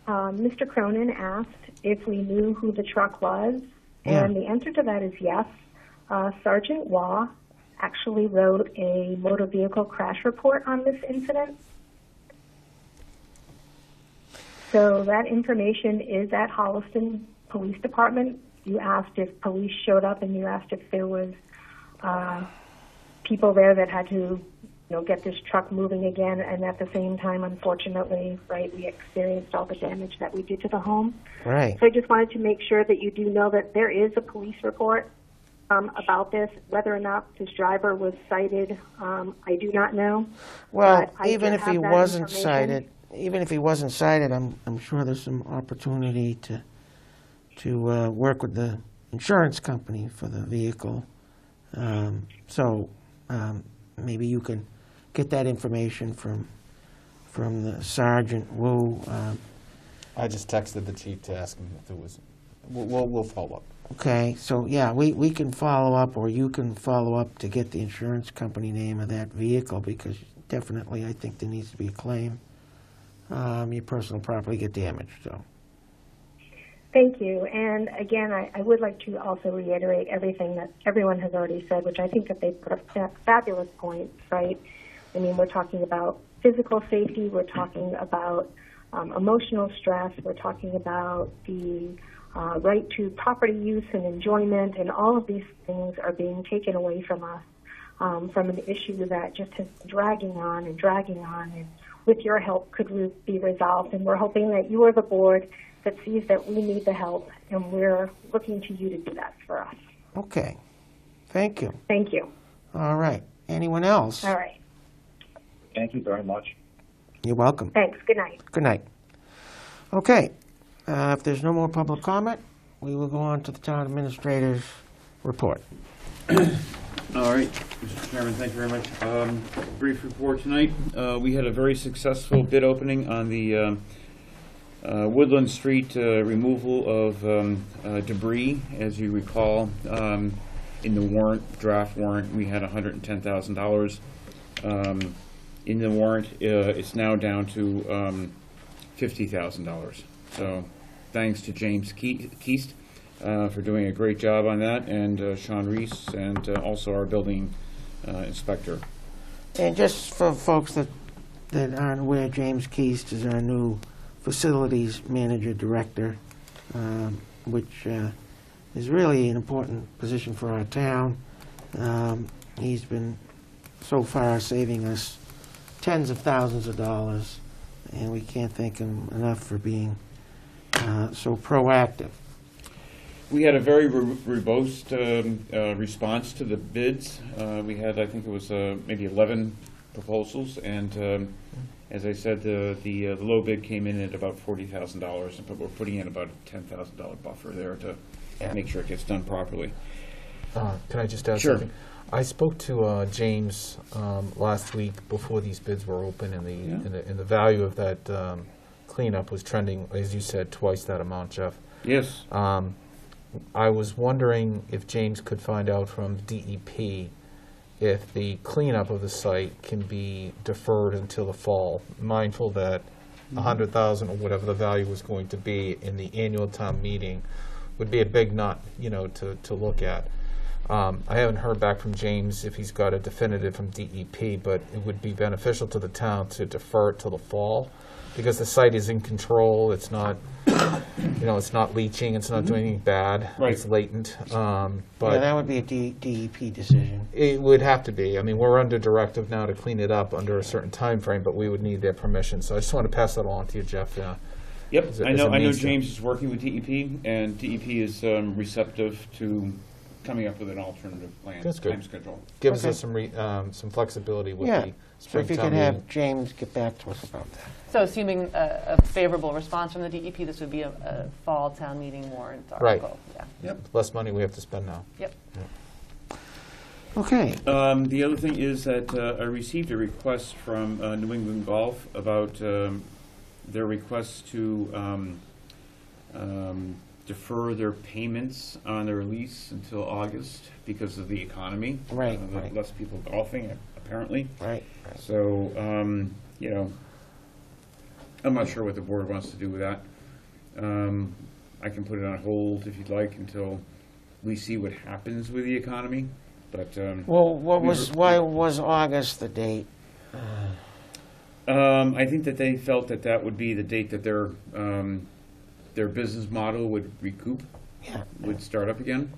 Mr. Cronin asked if we knew who the truck was, and the answer to that is yes. Sergeant Waugh actually wrote a motor vehicle crash report on this incident. So that information is at Holliston Police Department. You asked if police showed up, and you asked if there was people there that had to, get this truck moving again. And at the same time, unfortunately, right, we experienced all the damage that we did to the home. Right. So I just wanted to make sure that you do know that there is a police report about this. Whether or not this driver was cited, I do not know. Well, But I even do if he have that wasn't information. cited, I'm sure there's some opportunity to work with the insurance company for the vehicle. So maybe you can get that information from the Sergeant Wu. I just texted the chief to ask him if it was. We'll follow up. Okay, so yeah, we can follow up, or you can follow up to get the insurance company name of that vehicle, because definitely I think there needs to be a claim. Your personal property get damaged, so. Thank you. And again, I would like to also reiterate everything that everyone has already said, which I think that they put up fabulous points, right? I mean, we're talking about physical safety, we're talking about emotional stress, we're talking about the right to property use and enjoyment, and all of these things are being taken away from us from an issue that just has been dragging on, and with your help could be resolved. And we're hoping that you are the board that sees that we need the help, and we're looking to you to do that for us. Okay, thank you. Thank you. All right, anyone else? All right. Thank you very much. You're welcome. Thanks. Good night. Good night. Okay, if there's no more public comment, we will go on to the town administrator's report. All right, Mr. Chairman, thank you very much. Brief report tonight. We had a very successful bid opening on the Woodland Street removal of debris. As you recall, in the draft warrant, we had $110,000. In the warrant, it's now down to $50,000. So thanks to James Keast for doing a great job on that, and Sean Reese, and also our building inspector. And just for folks that aren't aware, James Keast is our new facilities manager director, which is really an important position for our town. He's been so far saving us tens of thousands of dollars, and we can't thank him enough for being so proactive. We had a very robust response to the bids. We had, I think it was maybe 11 proposals, and as I said, the low bid came in at about $40,000, but we're putting in about a $10,000 buffer there to make sure it gets done properly. Can I just add Sure. something? I spoke to James last week before these bids were open, and the value of that cleanup was trending, as you said, twice that amount, Jeff. Yes. I was wondering if James could find out from DEP if the cleanup of the site can be deferred until the fall, mindful that $100,000 or whatever the value was going to be in the annual town meeting would be a big nut, to look at. I haven't heard back from James if he's got a definitive from DEP, but it would be beneficial to the town to defer it till the fall, because the site is in control. It's not, it's not leaching. It's not doing anything bad. Right. It's latent. But Yeah, that would be a DEP decision. it would have to be. I mean, we're under directive now to clean it up under a certain time frame, but we would need their permission. So I just want to pass that along to you, Jeff. Yep, As it I know needs to. James is working with DEP, and DEP is receptive to coming up with an alternative plan. That's good. Time schedule. Gives Okay. us some flexibility with Yeah, the so spring if you town could have meeting. James get back to us about that. So assuming a favorable response from the DEP, this would be a fall town meeting warrant Right. article. Yeah. Yep. Less money we have to spend now. Yep. Okay. The other thing is that I received a request from New England Golf about their request to defer their payments on their lease until August because of the economy. Right, right. Less people golfing, apparently. Right. So, I'm not sure what the board wants to do with that. I can put it on hold if you'd like until we see what happens with the economy. But Well, why was August the date? I think that they felt that would be the date that their business model would recoup, would start up again.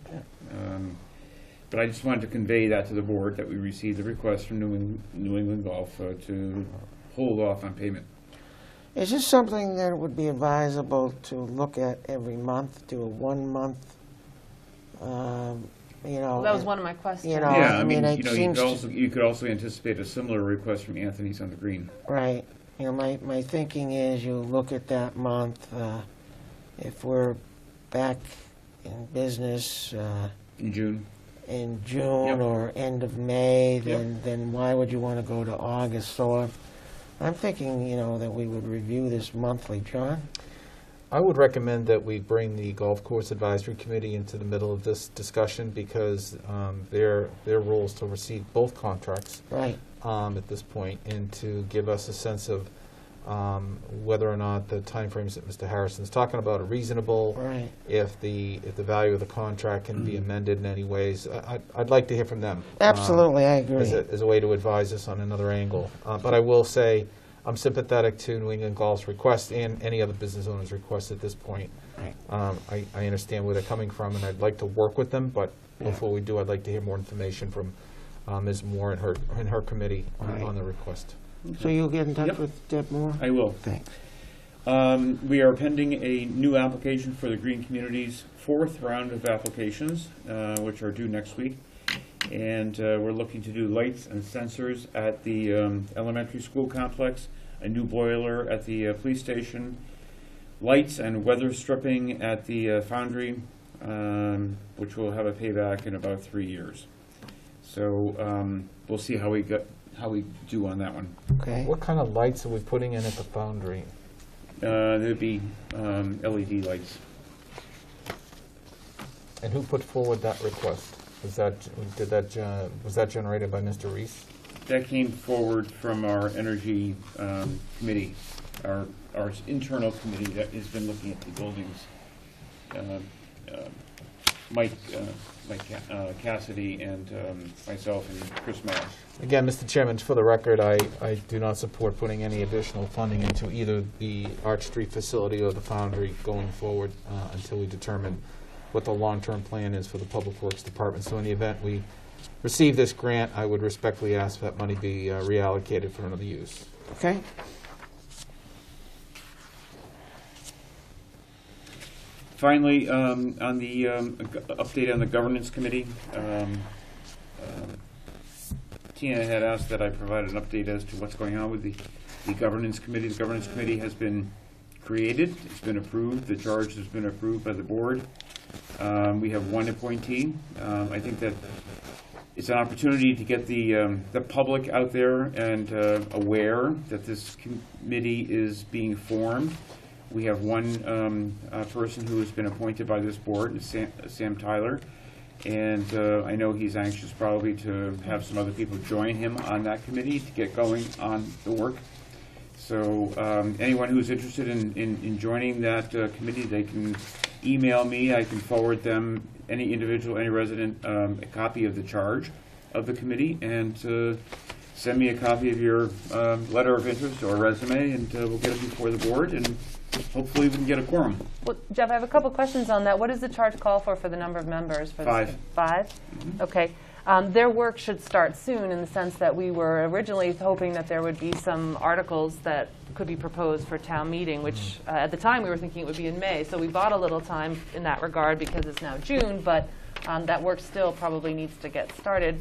But I just wanted to convey that to the board, that we received a request from New England Golf to hold off on payment. Is this something that would be advisable to look at every month, do a 1 month, Well, that was one of my questions. Yeah, I I mean, mean, it seems you could also anticipate a similar request from Anthony's on the Green. right. My thinking is you look at that month, if we're back in business In June. in June Yep. or end of May, then why would you want to go to August? So I'm thinking, that we would review this monthly. John? I would recommend that we bring the Golf Course Advisory Committee into the middle of this discussion, because their role is to receive both contracts Right. at this point, and to give us a sense of whether or not the timeframes that Mr. Harrison's talking about are reasonable. Right. If the value of the contract can be amended in any ways. I'd like to hear from them. Absolutely, I agree. As a way to advise us on another angle. But I will say, I'm sympathetic to New England Golf's request and any other business owner's request at this point. Right. I understand where they're coming from, and I'd like to work with them, but before we do, I'd like to hear more information from Ms. Moore and her committee on the request. So you'll get in touch Yep. with Deb Moore? I will. Thanks. We are pending a new application for the Green Community's 4th round of applications, which are due next week. And we're looking to do lights and sensors at the elementary school complex, a new boiler at the police station, lights and weather stripping at the foundry, which will have a payback in about 3 years. So we'll see how we do on that one. Okay. What kind of lights are we putting in at the foundry? There'd be LED lights. And who put forward that request? Was that generated by Mr. Reese? That came forward from our energy committee, our internal committee that has been looking at the buildings. Mike Cassidy and myself and Chris Mayer. Again, Mr. Chairman, for the record, I do not support putting any additional funding into either the Arch Street facility or the foundry going forward until we determine what the long-term plan is for the Public Works Department. So in the event we receive this grant, I would respectfully ask that money be reallocated for another use. Okay. Finally, on the update on the governance committee, Tina had asked that I provide an update as to what's going on with the governance committee. The governance committee has been created. It's been approved. The charge has been approved by the board. We have one appointee. I think that it's an opportunity to get the public out there and aware that this committee is being formed. We have one person who has been appointed by this board, Sam Tyler, and I know he's anxious probably to have some other people join him on that committee to get going on the work. So anyone who's interested in joining that committee, they can email me. I can forward them, any individual, any resident, a copy of the charge of the committee, and send me a copy of your letter of interest or resume, and we'll get it before the board, and hopefully we can get a quorum. Well, Jeff, I have a couple questions on that. What does the charge call for the number of members? For 5. 5? Mm-hmm. Okay. Their work should start soon, in the sense that we were originally hoping that there would be some articles that could be proposed for town meeting, which at the time we were thinking it would be in May. So we bought a little time in that regard because it's now June, but that work still probably needs to get started.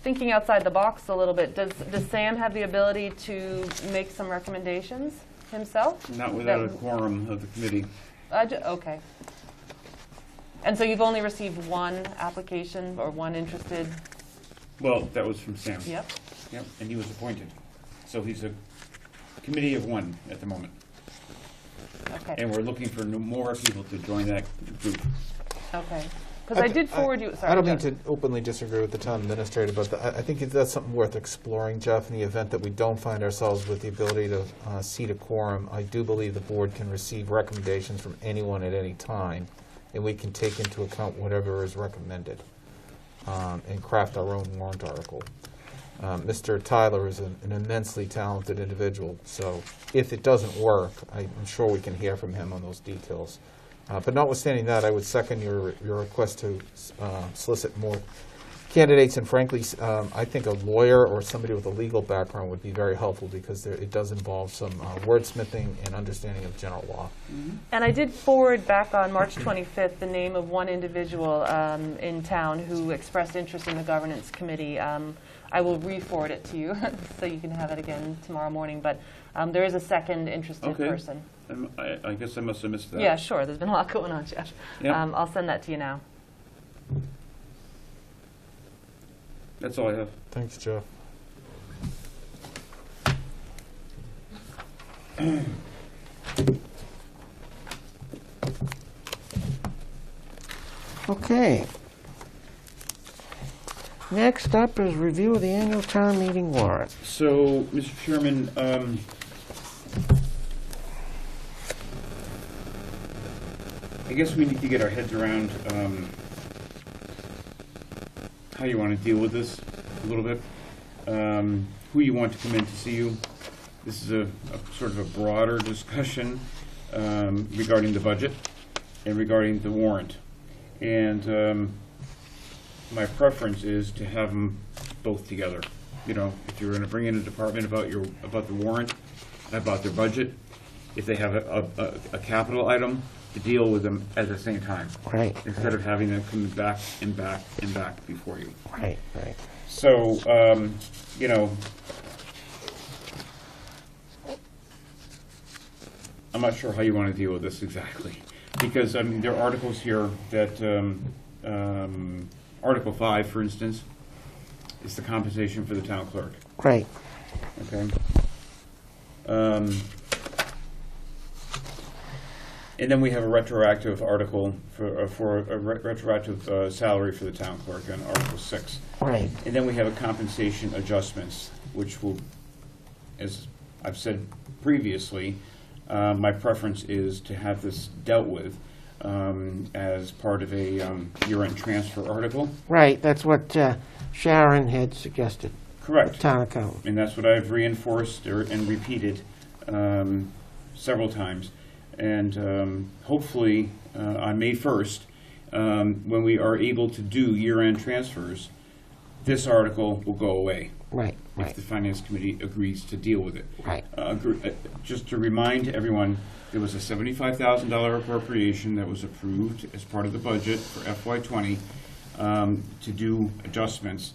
Thinking outside the box a little bit, does Sam have the ability to make some recommendations himself? Not without a quorum of the committee. Okay. And so you've only received one application or one interested? Well, that was from Sam. Yep. Yep, and he was appointed. So he's a committee of one at the moment. Okay. And we're looking for more people to join that group. Okay. Because I did forward you, sorry. I don't mean to openly disagree with the town administrator, but I think that's something worth exploring, Jeff, in the event that we don't find ourselves with the ability to seat a quorum. I do believe the board can receive recommendations from anyone at any time, and we can take into account whatever is recommended and craft our own warrant article. Mr. Tyler is an immensely talented individual, so if it doesn't work, I'm sure we can hear from him on those details. But notwithstanding that, I would second your request to solicit more candidates, and frankly, I think a lawyer or somebody with a legal background would be very helpful, because it does involve some wordsmithing and understanding of general law. Mm-hmm. And I did forward back on March 25th the name of one individual in town who expressed interest in the governance committee. I will re-forward it to you so you can have it again tomorrow morning, but there is a second interested person. I guess I must have missed that. Yeah, sure. There's been a lot going on, Jeff. Yep. I'll send that to you now. That's all I have. Thanks, Jeff. Okay. Next up is review of the annual town meeting warrant. So, Mr. Chairman, I guess we need to get our heads around how you want to deal with this a little bit, who you want to come in to see you. This is a sort of a broader discussion regarding the budget and regarding the warrant. And my preference is to have them both together. You know, if you're going to bring in a department about the warrant, about their budget, if they have a capital item, to deal with them at the same time. Right. Instead of having them come back and back and back before you. Right, right. So, you know, I'm not sure how you want to deal with this exactly. Because, I mean, there are articles here that, Article 5, for instance, is the compensation for the town clerk. Right. Okay. And then we have a retroactive article for a retroactive salary for the town clerk on Article 6. Right. And then we have a compensation adjustments, which will, as I've said previously, my preference is to have this dealt with as part of a year-end transfer article. Right, that's what Sharon had suggested. Correct. Town accountant. And that's what I've reinforced and repeated several times. And hopefully on May 1st, when we are able to do year-end transfers, this article will go away. Right, right. If the Finance Committee agrees to deal with it. Right. Just to remind everyone, there was a $75,000 appropriation that was approved as part of the budget for FY20 to do adjustments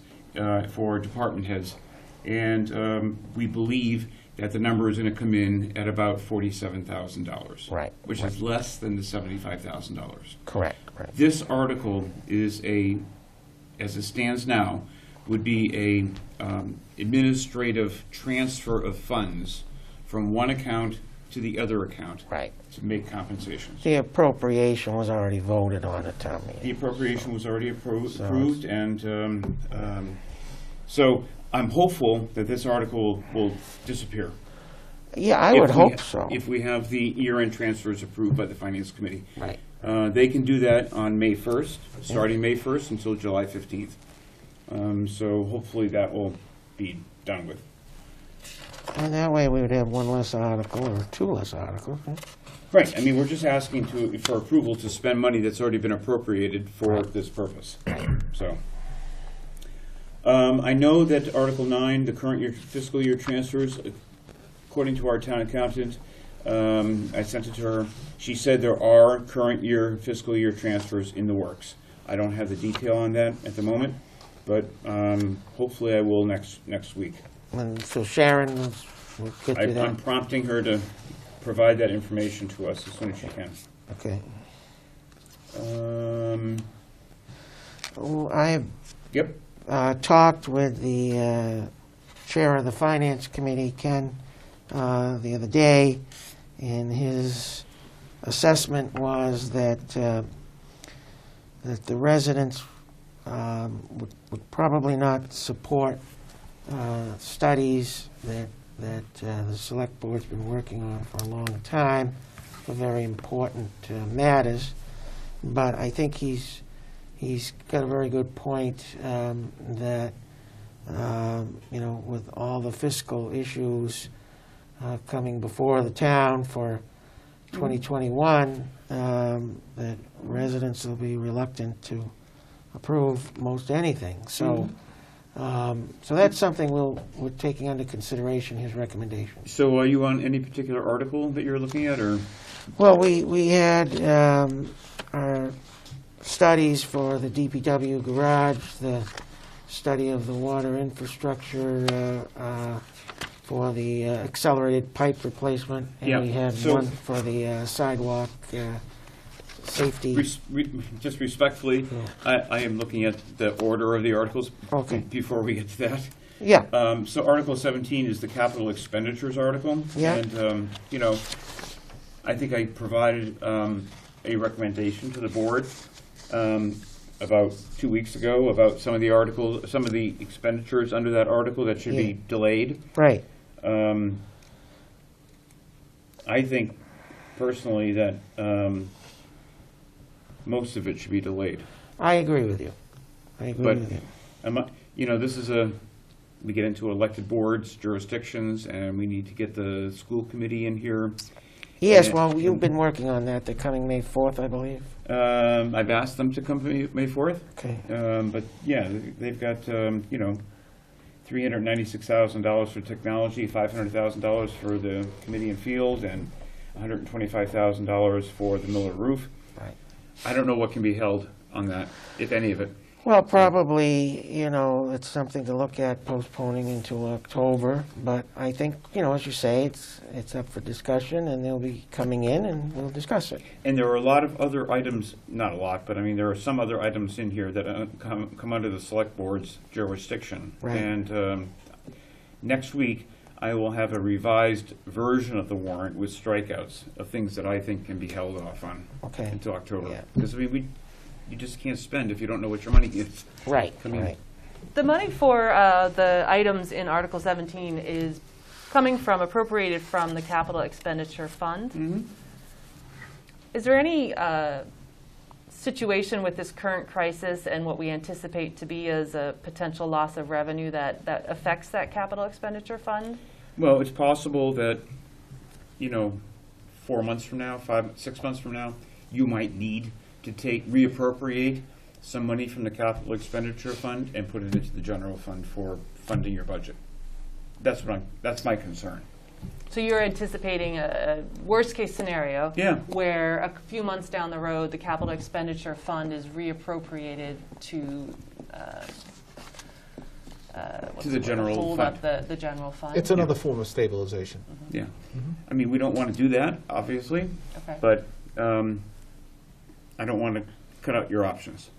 for department heads. And we believe that the number is going to come in at about $47,000. Right. Which is less than the $75,000. Correct. Right. This article is as it stands now, would be a administrative transfer of funds from one account to the other account. Right. To make compensations. The appropriation was already voted on at town meeting. The appropriation was already approved, and so I'm hopeful that this article will disappear. Yeah, I would hope so. If we have the year-end transfers approved by the Finance Committee. Right. They can do that on May 1st, starting May 1st until July 15th. So hopefully that will be done with. And that way we would have one less article or two less articles. Huh? Right. I mean, we're just asking for approval to spend money that's already been appropriated for this purpose. So, I know that Article 9, the current year fiscal year transfers, according to our town accountant, I sent it to her. She said there are current year fiscal year transfers in the works. I don't have the detail on that at the moment, but hopefully I will next week. And so Sharon will get you that. I'm prompting her to provide that information to us as soon as she can. Okay. Yep. Talked with the chair of the Finance Committee, Ken, the other day, and his assessment was that that the residents would probably not support studies that the Select Board's been working on for a long time for very important matters. But I think he's got a very good point that with all the fiscal issues coming before the town for 2021, that residents will be reluctant to approve most anything. So. So that's something we're taking under consideration, his recommendation. So are you on any particular article that you're looking at, or? Well, we had our studies for the DPW garage, the study of the water infrastructure for the accelerated pipe replacement, and we had one for the sidewalk safety. Just respectfully, I am looking at the order of the articles before we get to that. Yeah. So Article 17 is the capital expenditures article. Yeah. And, I think I provided a recommendation to the board about 2 weeks ago about some of the expenditures under that article that should be delayed. Right. I think personally that most of it should be delayed. I agree with you. This is we get into elected boards, jurisdictions, and we need to get the school committee in here. Yes, well, you've been working on that. They're coming May 4th, I believe. I've asked them to come May 4th. Okay. But yeah, they've got, $396,000 for technology, $500,000 for the committee and field, and $125,000 for the Miller roof. Right. I don't know what can be held on that, if any of it. Well, probably, it's something to look at postponing until October. But I think, as you say, it's up for discussion, and they'll be coming in, and we'll discuss it. And there are a lot of other items, not a lot, but I mean, there are some other items in here that come under the Select Board's jurisdiction. Right. And next week, I will have a revised version of the warrant with strikeouts of things that I think can be held off on until October. Yeah. Because you just can't spend if you don't know what your money is. Right, right. The money for the items in Article 17 is coming from, appropriated from the Capital Expenditure Fund. Mm-hmm. Is there any situation with this current crisis and what we anticipate to be as a potential loss of revenue that affects that Capital Expenditure Fund? Well, it's possible that, 4 months from now, 6 months from now, you might need to reappropriate some money from the capital expenditure fund and put it into the general fund for funding your budget. That's my concern. So you're anticipating a worst case scenario where a few months down the road, the capital expenditure fund is reappropriated to To the general hold fund. up the general fund. It's another form of stabilization. Yeah. I mean, we don't want to do that, obviously, Okay. but I don't want to cut out your options.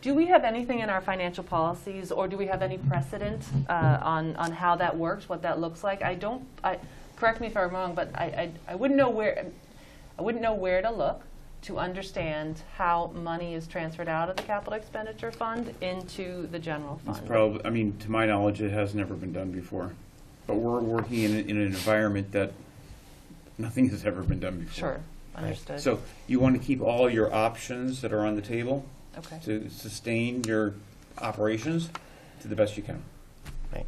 Do we have anything in our financial policies, or do we have any precedent on how that works, what that looks like? Correct me if I'm wrong, but I wouldn't know where to look to understand how money is transferred out of the capital expenditure fund into the general It's fund. probably, I mean, to my knowledge, it has never been done before. But we're working in an environment that nothing has ever been done before. Sure, understood. So you want to keep all your options that are on the table Okay. to sustain your operations to the best you can. Right.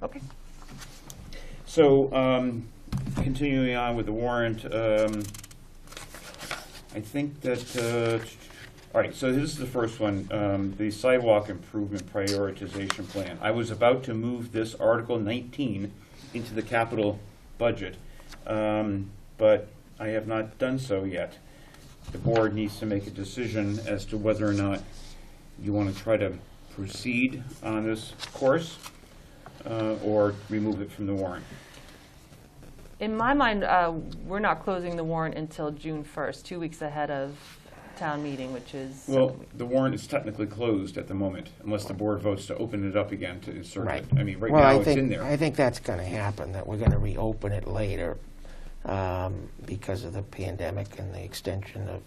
Okay. So continuing on with the warrant, I think that, all right, so this is the first one, the sidewalk improvement prioritization plan. I was about to move this Article 19 into the capital budget, but I have not done so yet. The board needs to make a decision as to whether or not you want to try to proceed on this course or remove it from the warrant. In my mind, we're not closing the warrant until June 1st, 2 weeks ahead of town meeting, which is... Well, the warrant is technically closed at the moment, unless the board votes to open it up again to insert Right. it. I mean, right Well, now I it's in think, there. I think that's going to happen, that we're going to reopen it later because of the pandemic and the extension of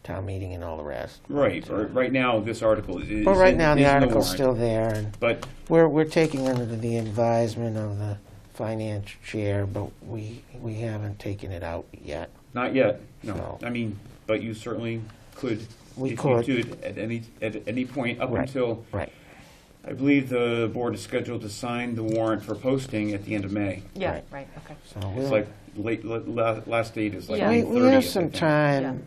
town meeting and all the rest. Right. Right now, this article is But right now, is the in article's warrant. still there, and But we're taking under the advisement of the finance chair, but we haven't taken it out yet. not yet, no. No. I mean, but you certainly could, We if could. you could, at any point up Right. until, Right. I believe the board is scheduled to sign the warrant for posting at the end of May. Yeah, Right. right, okay. So It's like last date is like Yeah. May 30th. we have I some think. time,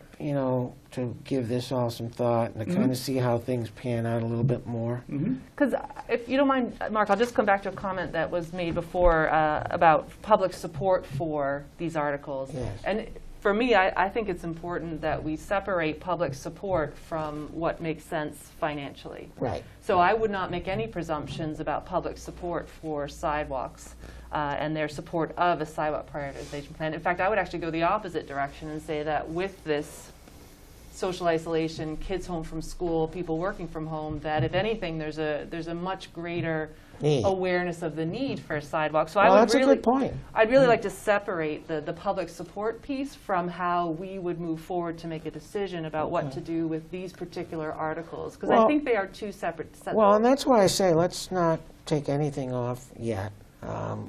to give this all some thought and to kind of see how things pan out a little bit more. Mhm. Because if you don't mind, Mark, I'll just come back to a comment that was made before about public support for these articles. Yes. And for me, I think it's important that we separate public support from what makes sense financially. Right. So I would not make any presumptions about public support for sidewalks and their support of a sidewalk prioritization plan. In fact, I would actually go the opposite direction and say that with this social isolation, kids home from school, people working from home, that if anything, there's a much greater Need. awareness of the need for sidewalks. So Well, I would that's a really, good point. I'd really like to separate the public support piece from how we would move forward to make a decision about what to do with these particular articles, because I Well- think they are two separate. Well, and that's why I say let's not take anything off yet.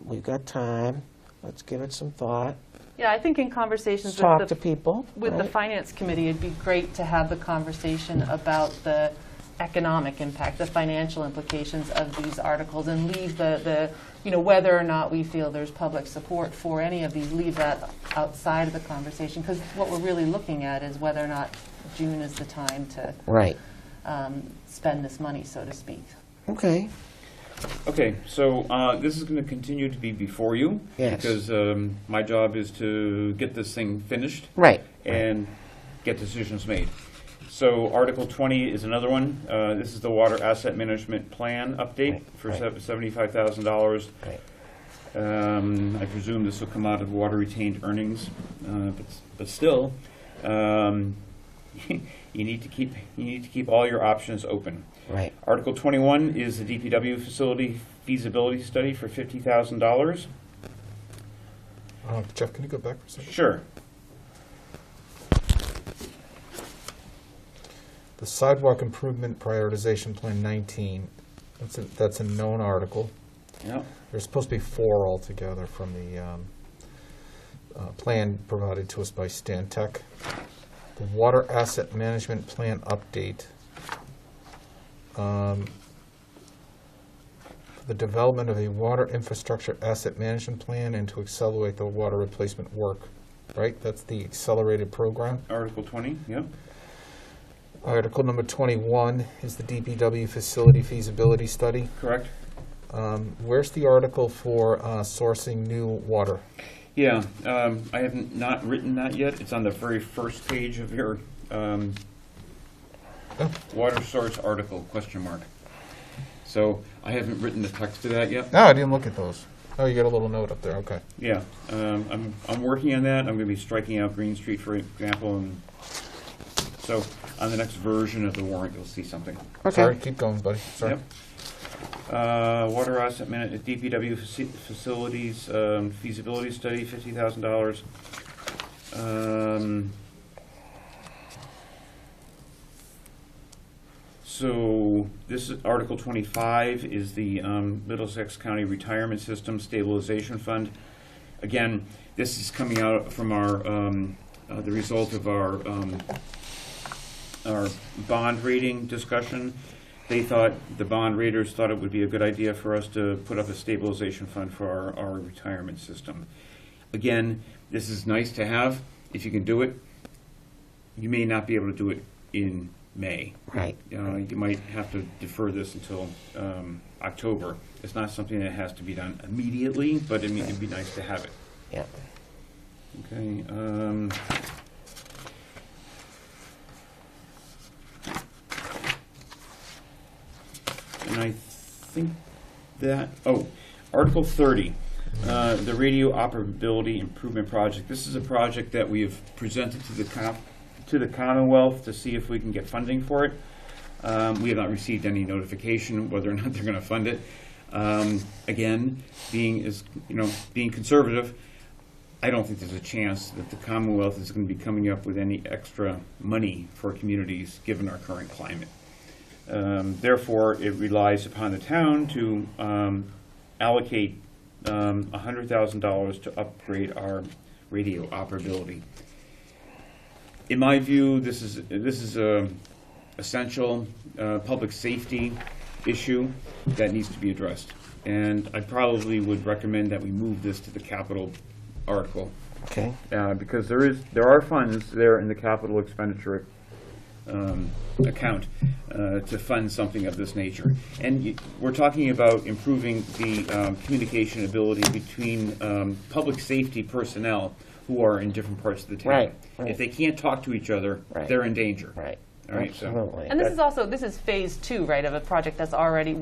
We've got time. Let's give it some thought. Yeah, I think in conversations Let's talk with to people. with the right? Finance Committee, it'd be great to have the conversation about the economic impact, the financial implications of these articles, and leave the whether or not we feel there's public support for any of these, leave that outside of the conversation, because what we're really looking at is whether or not June is the time to Right. spend this money, so to speak. Okay. Okay, so this is going to continue to be before you. Yes. Because my job is to get this thing finished. Right. And get decisions made. So Article 20 is another one. This is the Water Asset Management Plan update Right, for right. $75,000. Right. I presume this will come out of water retained earnings, but still, you need to keep all your options open. Right. Article 21 is the DPW facility feasibility study for $50,000. Jeff, can you go back for a second? Sure. The Sidewalk Improvement Prioritization Plan 19, that's a known article. Yeah. There's supposed to be 4 altogether from the plan provided to us by Stantec. The Water Asset Management Plan update. For the development of a water infrastructure asset management plan and to accelerate the water replacement work, right? That's the accelerated program. Article 20, yeah. Article number 21 is the DPW facility feasibility study. Correct. Where's the article for sourcing new water? Yeah, I have not written that yet. It's on the very first page of your water source article, question mark. So I haven't written the text to that yet. No, I didn't look at those. Oh, you got a little note up there, okay. Yeah, I'm working on that. I'm going to be striking out Green Street, for example, and so on the next version of the warrant, you'll see something. Okay. Sorry, keep going, buddy, sorry. Yep. Water asset DPW facilities, feasibility study, $50,000. So this is Article 25 is the Middlesex County Retirement System Stabilization Fund. Again, this is coming out from our the result of our bond rating discussion. They thought, the bond raters thought it would be a good idea for us to put up a stabilization fund for our retirement system. Again, this is nice to have if you can do it. You may not be able to do it in May. Right. You might have to defer this until October. It's not something that has to be done immediately, but it'd be nice to have it. Yeah. Okay. And I think that, Article 30, the radio operability improvement project. This is a project that we have presented to the Commonwealth to see if we can get funding for it. We have not received any notification whether or not they're going to fund it. Again, being conservative, I don't think there's a chance that the Commonwealth is going to be coming up with any extra money for communities given our current climate. Therefore, it relies upon the town to allocate $100,000 to upgrade our radio operability. In my view, this is a essential public safety issue that needs to be addressed, and I probably would recommend that we move this to the capital article. Okay. Because there are funds there in the capital expenditure account to fund something of this nature. And we're talking about improving the communication ability between public safety personnel who are in different parts of the town. Right. If they can't talk to each other, they're in danger. Right. All right. Absolutely. And this is phase 2, right, of a project that's already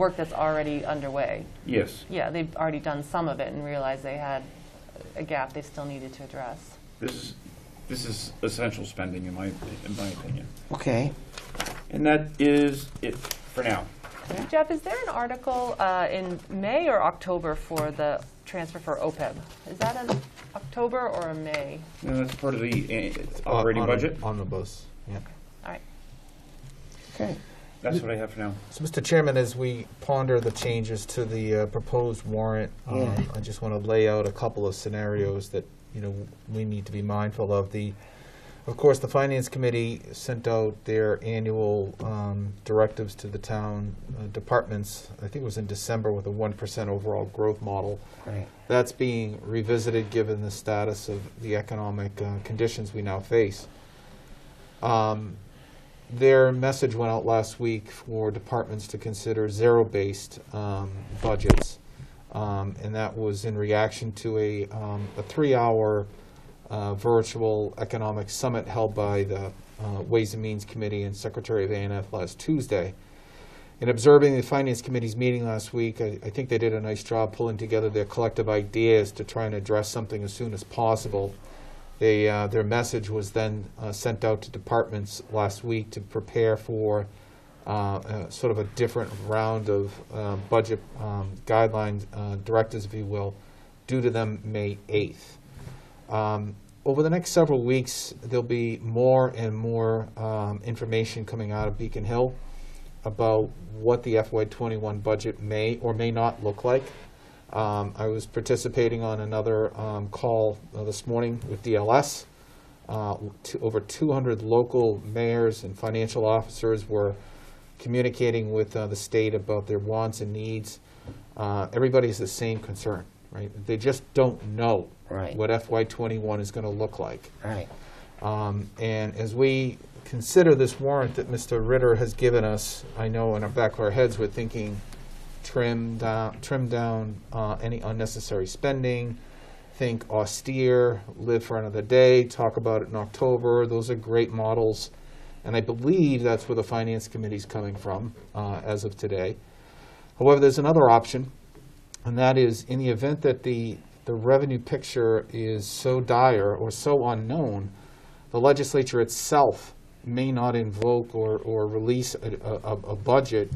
underway. Yes. Yeah, they've already done some of it and realized they had a gap they still needed to address. This is essential spending in my opinion. Okay. And that is it for now. Jeff, is there an article in May or October for the transfer for OPEB? Is that an October or a May? No, that's part of the operating budget. Omnibus, yeah. All right. Okay. That's what I have for now. So, Mr. Chairman, as we ponder the changes to the proposed warrant, I just want to lay out a couple of scenarios that we need to be mindful of. Of course, the Finance Committee sent out their annual directives to the town departments. I think it was in December, with a 1% overall growth model. Right. That's being revisited given the status of the economic conditions we now face. Their message went out last week for departments to consider zero-based budgets, and that was in reaction to a 3-hour virtual economic summit held by the Ways and Means Committee and Secretary of A&F last Tuesday. In observing the Finance Committee's meeting last week, I think they did a nice job pulling together their collective ideas to try and address something as soon as possible. Their message was then sent out to departments last week to prepare for sort of a different round of budget guidelines, directives, if you will, due to them May 8th. Over the next several weeks, there'll be more and more information coming out of Beacon Hill about what the FY21 budget may or may not look like. I was participating on another call this morning with DLS. Over 200 local mayors and financial officers were communicating with the state about their wants and needs. Everybody has the same concern, right? They just don't know what FY21 is going to look like. Right. And as we consider this warrant that Mr. Ritter has given us, I know in our back of our heads we're thinking trim down any unnecessary spending, think austere, live for another day, talk about it in October. Those are great models, and I believe that's where the Finance Committee is coming from as of today. However, there's another option, and that is in the event that the revenue picture is so dire or so unknown, the legislature itself may not invoke or release a budget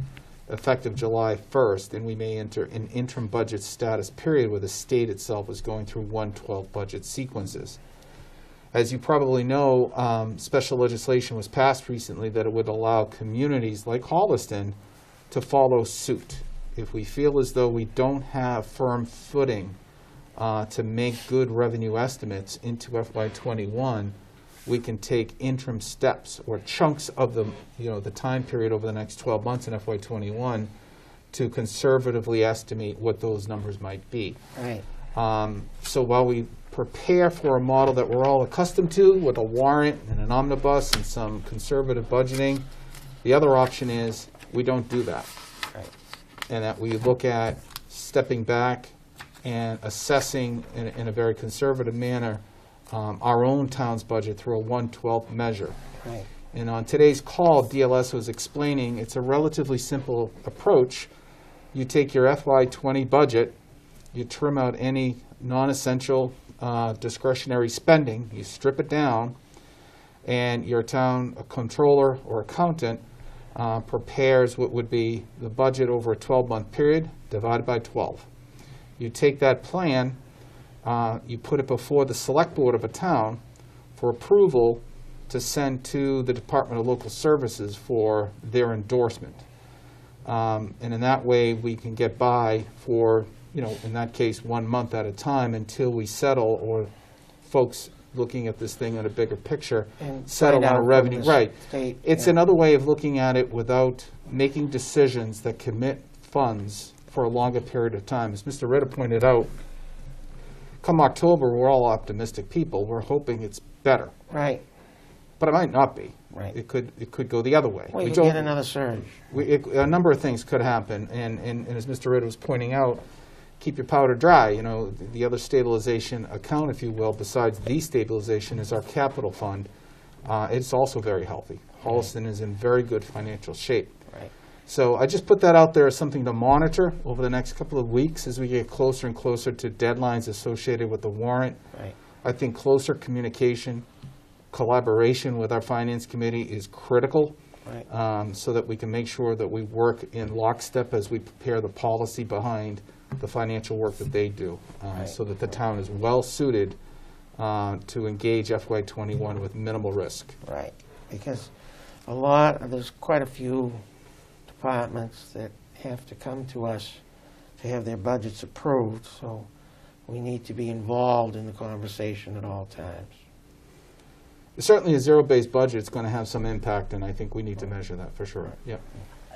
effective July 1st, and we may enter an interim budget status period where the state itself is going through 1/12 budget sequences. As you probably know, special legislation was passed recently that it would allow communities like Holliston to follow suit. If we feel as though we don't have firm footing to make good revenue estimates into FY21, we can take interim steps or chunks of the time period over the next 12 months in FY21 to conservatively estimate what those numbers might be. Right. So while we prepare for a model that we're all accustomed to with a warrant and an omnibus and some conservative budgeting, the other option is we don't do that. Right. And that we look at stepping back and assessing in a very conservative manner our own town's budget through a 1/12 measure. Right. And on today's call, DLS was explaining it's a relatively simple approach. You take your FY20 budget, you trim out any non-essential discretionary spending, you strip it down, and your town controller or accountant prepares what would be the budget over a 12-month period divided by 12. You take that plan, you put it before the select board of a town for approval to send to the Department of Local Services for their endorsement. And in that way, we can get by for, in that case, 1 month at a time until we settle, or folks looking at this thing in a bigger picture, And settle find on a out revenue. from the Right. state, It's yeah. another way of looking at it without making decisions that commit funds for a longer period of time. As Mr. Ritter pointed out, come October, we're all optimistic people. We're hoping it's better. Right. But it might not be. Right. It could go the other way. Well, you don't- get another surge. a number of things could happen, and as Mr. Ritter was pointing out, keep your powder dry. The other stabilization account, if you will, besides the stabilization, is our capital fund. It's also very healthy. Holliston is in very good financial shape. Right. So I just put that out there as something to monitor over the next couple of weeks as we get closer and closer to deadlines associated with the warrant. Right. I think closer communication, collaboration with our finance committee is critical. Right. So that we can make sure that we work in lockstep as we prepare the policy behind the financial work that they do, Right. so that the town is well suited to engage FY21 with minimal risk. Right. Because there's quite a few departments that have to come to us to have their budgets approved, so we need to be involved in the conversation at all times. Certainly a zero-based budget is going to have some impact, and I think we need to measure that for sure. Yep.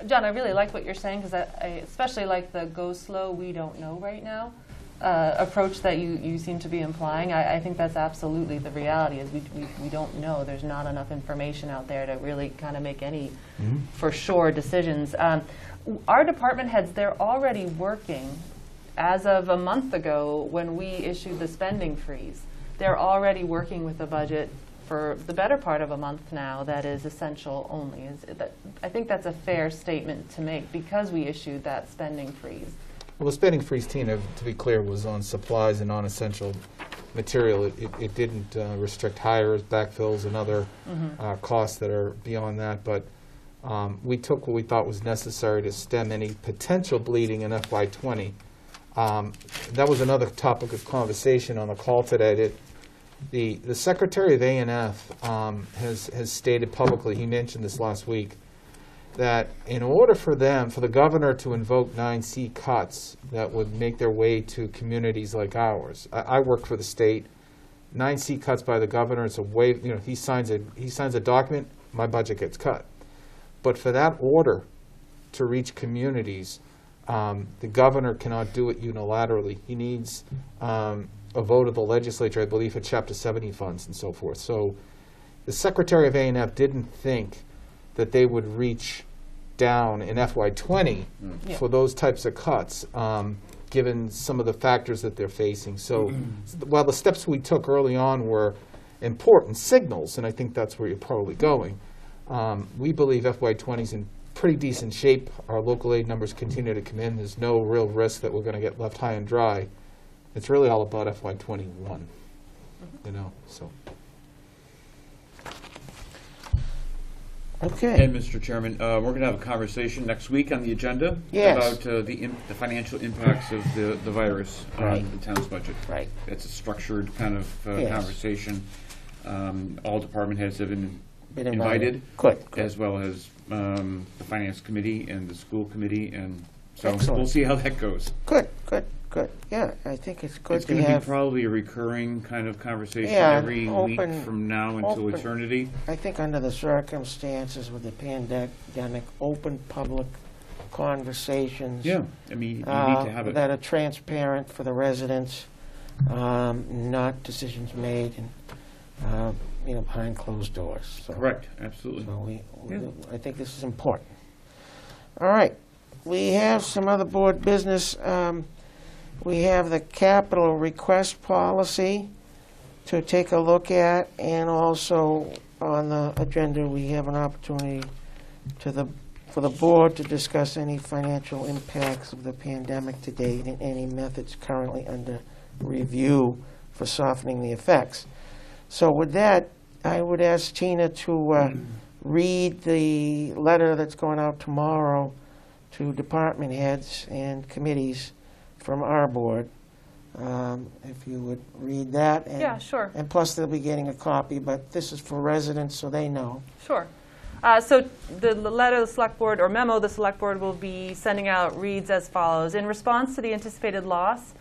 John, I really like what you're saying, because I especially like the go slow, we don't know right now approach that you seem to be implying. I think that's absolutely the reality, is we don't know. There's not enough information out there to really kind of make any for sure decisions. Our department heads, they're already working as of a month ago when we issued the spending freeze. They're already working with the budget for the better part of a month now that is essential only. I think that's a fair statement to make, because we issued that spending freeze. Well, the spending freeze, Tina, to be clear, was on supplies and non-essential material. It didn't restrict hires, backfills, and other costs that are beyond that. But we took what we thought was necessary to stem any potential bleeding in FY20. That was another topic of conversation on the call today. The Secretary of A&F has stated publicly, he mentioned this last week, that in order for the governor to invoke 9C cuts that would make their way to communities like ours. I work for the state. 9C cuts by the governor, it's a way, he signs a document, my budget gets cut. But for that order to reach communities, the governor cannot do it unilaterally. He needs a vote of the legislature, I believe, for Chapter 70 funds and so forth. So the Secretary of A&F didn't think that they would reach down in FY20 for those types of cuts, given some of the factors that they're facing. So while the steps we took early on were important signals, and I think that's where you're probably going, we believe FY20 is in pretty decent shape. Our local aid numbers continue to come in. There's no real risk that we're going to get left high and dry. It's really all about FY21, you know, so. Okay. And Mr. Chairman, we're going to have a conversation next week on the agenda Yes. about the financial impacts of the virus Right. on the town's budget. Right. It's a structured kind of Yes. conversation. All department heads have been Been invited, Good. as well as the finance committee and the school committee, and so Excellent. we'll see how that goes. Good. Yeah, I think it's good It's to going to be have. probably a recurring kind of conversation Yeah, every week open- from now until open. eternity. I think under the circumstances with the pandemic, open public conversations. Yeah, I mean, you need to have it. That are transparent for the residents, not decisions made behind closed doors. So, Correct, absolutely. So Yeah. I think this is important. All right, we have some other board business. We have the capital request policy to take a look at, and also on the agenda, we have an opportunity for the board to discuss any financial impacts of the pandemic to date and any methods currently under review for softening the effects. So with that, I would ask Tina to read the letter that's going out tomorrow to department heads and committees from our board. If you would read that. And, Yeah, sure. And plus, they'll be getting a copy, but this is for residents, so they know. Sure. So the letter the select board, or memo the select board will be sending out reads as follows. In response to the anticipated loss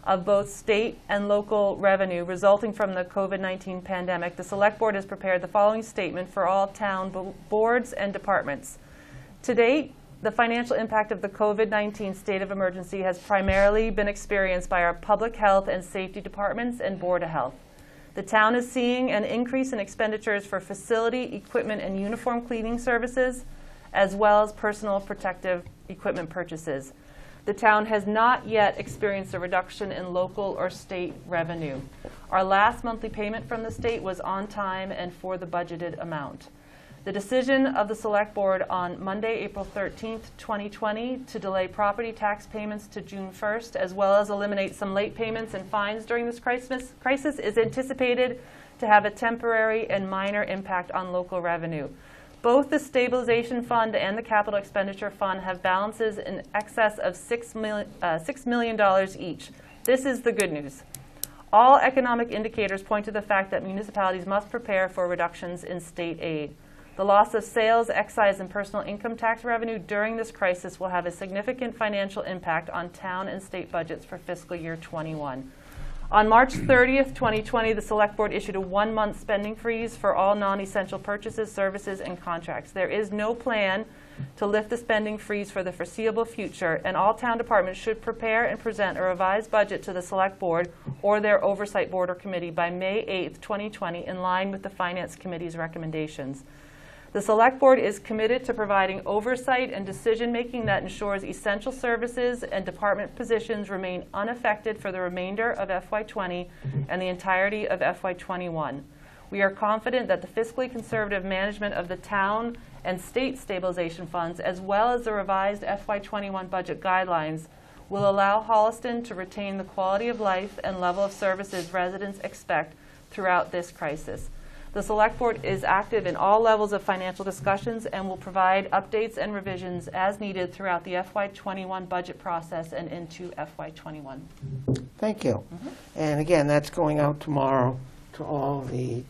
of both state and local revenue resulting from the COVID-19 pandemic, the select board has prepared the following statement for all town boards and departments. To date, the financial impact of the COVID-19 state of emergency has primarily been experienced by our public health and safety departments and Board of Health. The town is seeing an increase in expenditures for facility, equipment, and uniform cleaning services, as well as personal protective equipment purchases. The town has not yet experienced a reduction in local or state revenue. Our last monthly payment from the state was on time and for the budgeted amount. The decision of the Select Board on Monday, April 13th, 2020, to delay property tax payments to June 1st, as well as eliminate some late payments and fines during this crisis, is anticipated to have a temporary and minor impact on local revenue. Both the Stabilization Fund and the Capital Expenditure Fund have balances in excess of $6 million each. This is the good news. All economic indicators point to the fact that municipalities must prepare for reductions in state aid. The loss of sales, excise, and personal income tax revenue during this crisis will have a significant financial impact on town and state budgets for fiscal year 21. On March 30th, 2020, the Select Board issued a one-month spending freeze for all non-essential purchases, services, and contracts. There is no plan to lift the spending freeze for the foreseeable future, and all town departments should prepare and present a revised budget to the Select Board or their Oversight Board or Committee by May 8th, 2020, in line with the Finance Committee's recommendations. The Select Board is committed to providing oversight and decision-making that ensures essential services and department positions remain unaffected for the remainder of FY20 and the entirety of FY21. We are confident that the fiscally conservative management of the town and state stabilization funds, as well as the revised FY21 budget guidelines, will allow Holliston to retain the quality of life and level of services residents expect throughout this crisis. The Select Board is active in all levels of financial discussions and will provide updates and revisions as needed throughout the FY21 budget process and into FY21. Thank you. And again, that's going out tomorrow to all the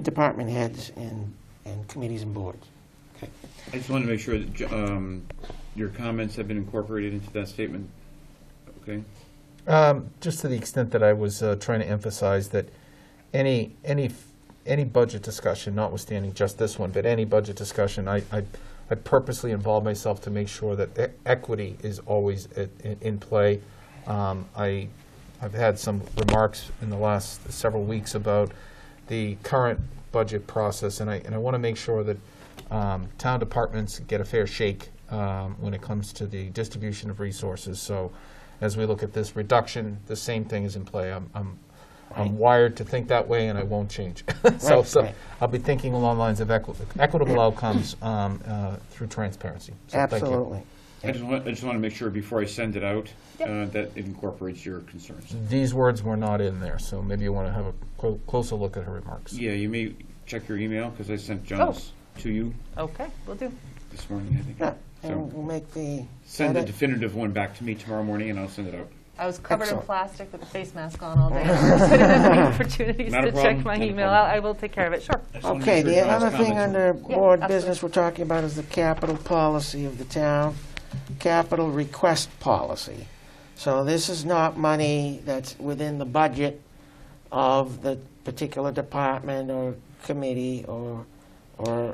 department heads and committees and boards. Okay. I just wanted to make sure that your comments have been incorporated into that statement. Okay. Just to the extent that I was trying to emphasize that any budget discussion, notwithstanding just this one, but any budget discussion, I purposely involve myself to make sure that equity is always in play. I've had some remarks in the last several weeks about the current budget process, and I want to make sure that town departments get a fair shake when it comes to the distribution of resources. So as we look at this reduction, the same thing is in play. I'm wired to think that way, and I won't change. So I'll be thinking along the lines of equitable outcomes through transparency. So Absolutely. I just want to make sure before I send it out that it incorporates your concerns. These words were not in there, so maybe you want to have a closer look at her remarks. Yeah, you may check your email because I sent John's to you. Okay, we'll do. This morning, I think. Yeah, So and we'll make the send the definitive one back to me tomorrow morning, and I'll send it out. I was covered Excellent. in plastic with a face mask on all day, so I didn't have any opportunities Not a to check problem, my not a email. problem. I will take care of it. Sure. I just wanna make Okay, sure the John's other thing comments under are- board absolutely. business we're talking about is the capital policy of the town, capital request policy. So this is not money that's within the budget of the particular department or committee or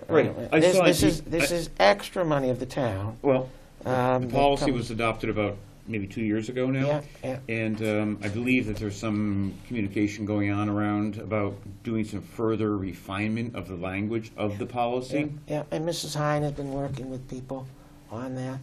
Right. I this saw it. this is extra money of the town. Well, the that policy comes- was adopted about maybe 2 years ago now. Yeah, yeah. And I believe that there's some communication going on around about doing some further refinement of the language of the policy. Yeah, and Mrs. Hine has been working with people on that.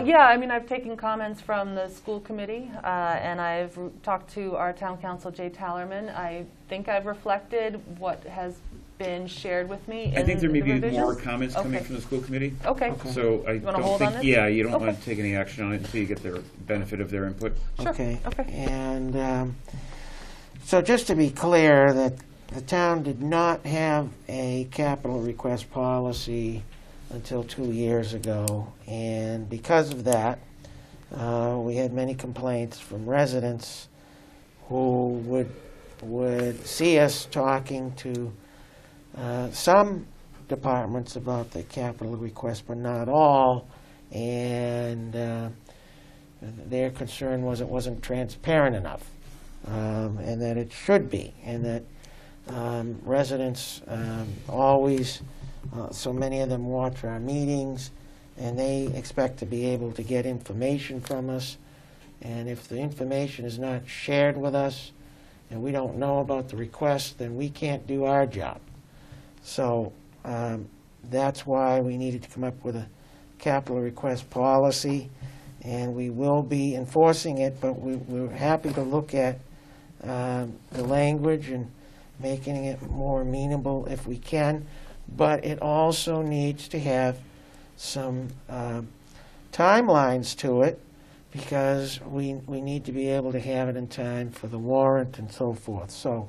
Yeah, I mean, I've taken comments from the school committee, and I've talked to our town council, Jay Tallerman. I think I've reflected what has been shared with me. I think there may in be the more revisions. comments coming Okay. from the school committee. Okay. So I You wanna don't hold on think, this? yeah, you don't Okay. want to take any action on it until you get their benefit of their input. Sure. Okay. Okay. And so just to be clear, that the town did not have a capital request policy until 2 years ago. And because of that, we had many complaints from residents who would see us talking to some departments about the capital request, but not all. And their concern was it wasn't transparent enough, and that it should be, and that residents always, so many of them watch our meetings, and they expect to be able to get information from us. And if the information is not shared with us, and we don't know about the request, then we can't do our job. So that's why we needed to come up with a capital request policy, and we will be enforcing it, but we're happy to look at the language and making it more amenable if we can, but it also needs to have some timelines to it, because we need to be able to have it in time for the warrant and so forth. So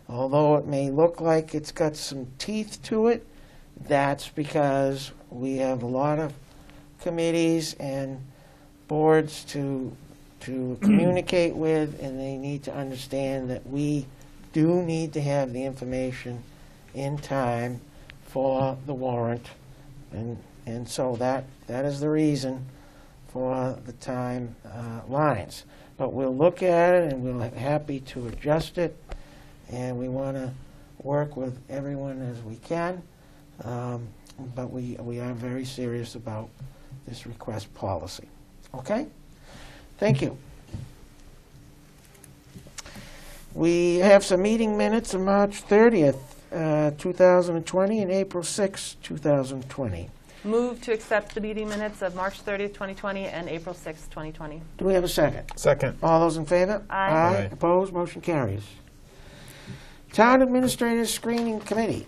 although it may look like it's got some teeth to it, that's because we have a lot of committees and boards to communicate with, and they need to understand that we do need to have the information in time for the warrant. And so that is the reason for the time lines. But we'll look at it, and we'll be happy to adjust it, and we want to work with everyone as we can. But we are very serious about this request policy. Okay? Thank you. We have some meeting minutes of March 30th, 2020, and April 6th, 2020. Move to accept the meeting minutes of March 30th, 2020, and April 6th, 2020. Do we have a second? Second. All those in favor? Aye. Aye. Opposed? Motion carries. Town Administrator Screening Committee.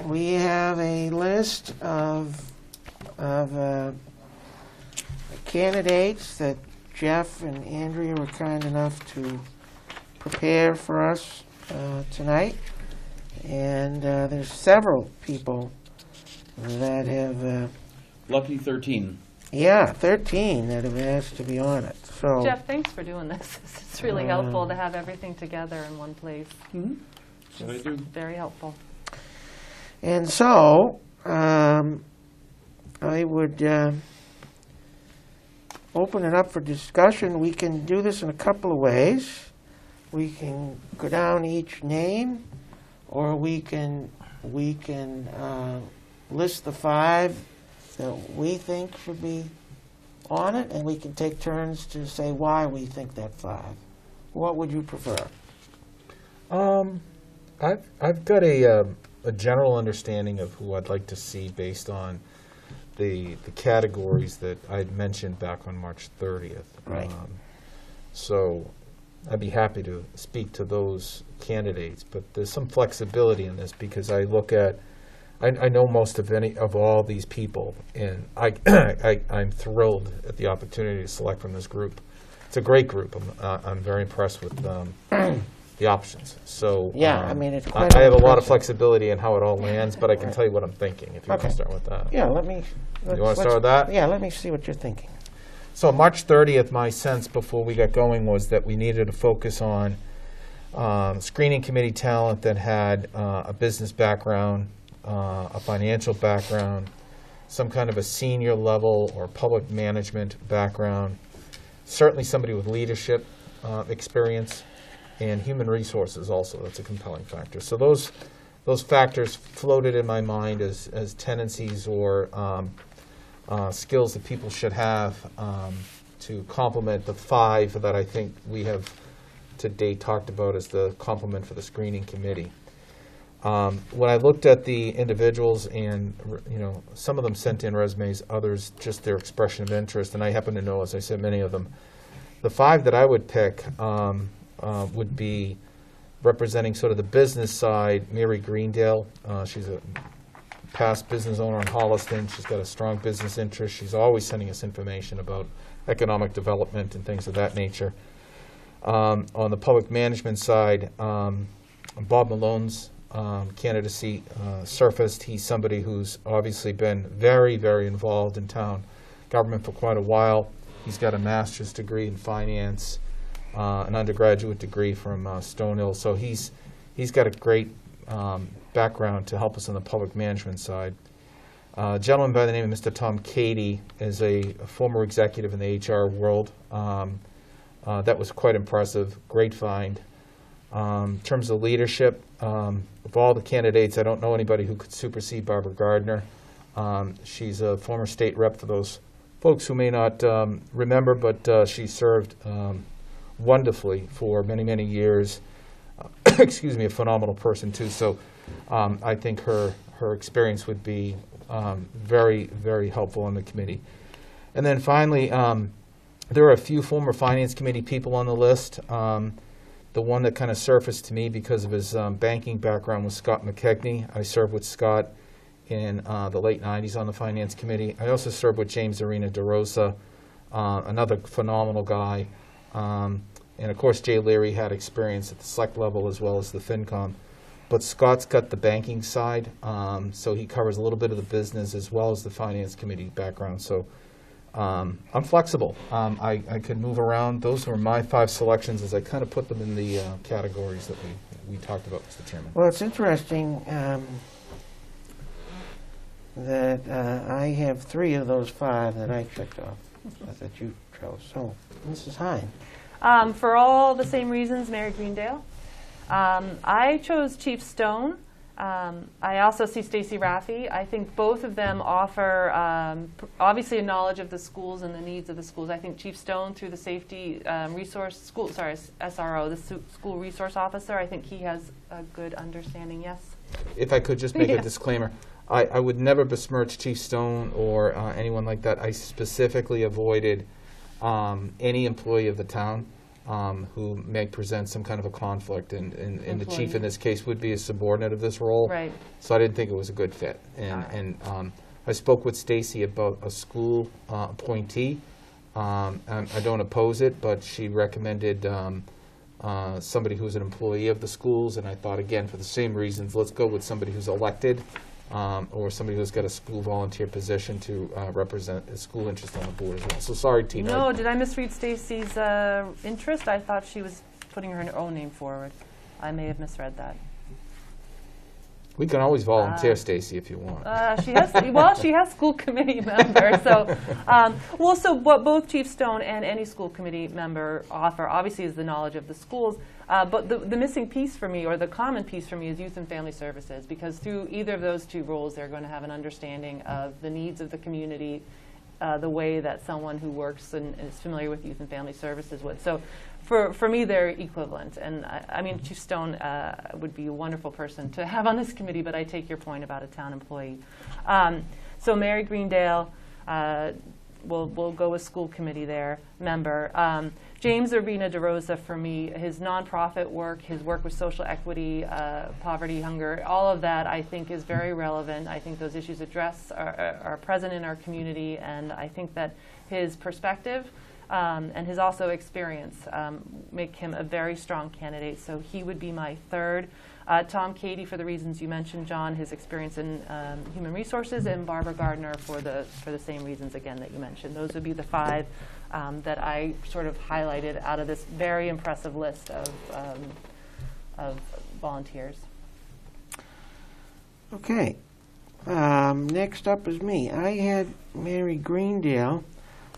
We have a list of candidates that Jeff and Andrea were kind enough to prepare for us tonight. And there's several people that have, Lucky 13. 13 that have asked to be on it. So Jeff, thanks for doing this. It's really helpful to have everything together in one place. That's what I do. Very helpful. And so, I would open it up for discussion. We can do this in a couple of ways. We can go down each name, or we can list the 5 that we think should be on it, and we can take turns to say why we think that 5. What would you prefer? I've got a general understanding of who I'd like to see based on the categories that I'd mentioned back on March 30th. Right. So I'd be happy to speak to those candidates, but there's some flexibility in this because I look at, I know most of all these people, and I'm thrilled at the opportunity to select from this group. It's a great group. I'm very impressed with the options. So Yeah, I mean, it's quite I have a lot of impressive. flexibility in how it all lands, but I can tell you what I'm thinking. If you want to start with that. Yeah, You want to start with that? Yeah, let me see what you're thinking. So March 30th, my sense before we got going was that we needed to focus on screening committee talent that had a business background, a financial background, some kind of a senior level or public management background, certainly somebody with leadership experience, and human resources also. That's a compelling factor. So those factors floated in my mind as tendencies or skills that people should have to complement the 5 that I think we have to date talked about as the complement for the screening committee. When I looked at the individuals, and some of them sent in resumes, others just their expression of interest, and I happen to know, as I said, many of them. The 5 that I would pick would be representing sort of the business side. Mary Greendale, she's a past business owner in Holliston. She's got a strong business interest. She's always sending us information about economic development and things of that nature. On the public management side, Bob Malone's candidacy surfaced. He's somebody who's obviously been very, very involved in town government for quite a while. He's got a master's degree in finance, an undergraduate degree from Stonehill. So he's got a great background to help us on the public management side. A gentleman by the name of Mr. Tom Cady is a former executive in the HR world. That was quite impressive, great find. In terms of leadership, of all the candidates, I don't know anybody who could supersede Barbara Gardner. She's a former state rep for those folks who may not remember, but she served wonderfully for many, many years. Excuse me, a phenomenal person too. So I think her experience would be very, very helpful on the committee. And then finally, there are a few former finance committee people on the list. The one that kind of surfaced to me because of his banking background was Scott McKegney. I served with Scott in the late 90s on the finance committee. I also served with James Arena DeRosa, another phenomenal guy. And of course, Jay Leary had experience at the select level as well as the FinCom. But Scott's got the banking side, so he covers a little bit of the business as well as the finance committee background. So I'm flexible. I can move around. Those were my 5 selections as I kind of put them in the categories that we talked about, Mr. Chairman. Well, it's interesting that I have 3 of those 5 that I checked off that you chose. So, Mrs. Hine. For all the same reasons, Mary Greendale. I chose Chief Stone. I also see Stacy Raffi. I think both of them offer obviously a knowledge of the schools and the needs of the schools. I think Chief Stone, through the safety SRO, the school resource officer, I think he has a good understanding. Yes. If I could just make a disclaimer, I would never besmirch Chief Stone or anyone like that. I specifically avoided any employee of the town who may present some kind of a conflict, and the chief in this case would be a subordinate of this role. Right. So I didn't think it was a good fit. And I spoke with Stacy about a school appointee. And I don't oppose it, but she recommended somebody who's an employee of the schools, and I thought, again, for the same reasons, let's go with somebody who's elected or somebody who's got a school volunteer position to represent a school interest on the board as well. So sorry, Tina. No, did I misread Stacy's interest? I thought she was putting her own name forward. I may have misread that. We can always volunteer, Stacy, if you want. She has school committee members. So, so what both Chief Stone and any school committee member offer, obviously, is the knowledge of the schools. But the missing piece for me, or the common piece for me, is youth and family services, because through either of those 2 roles, they're going to have an understanding of the needs of the community, the way that someone who works and is familiar with youth and family services would. So for me, they're equivalent. And I mean, Chief Stone would be a wonderful person to have on this committee, but I take your point about a town employee. So Mary Greendale, we'll go with school committee there, member. James Urbina DeRosa, for me, his nonprofit work, his work with social equity, poverty, hunger, all of that I think is very relevant. I think those issues are present in our community, and I think that his perspective and his also experience make him a very strong candidate. So he would be my third. Tom Cady, for the reasons you mentioned, John, his experience in human resources, and Barbara Gardner for the same reasons again that you mentioned. Those would be the five that I sort of highlighted out of this very impressive list of volunteers. Okay. Next up is me. I had Mary Greendale.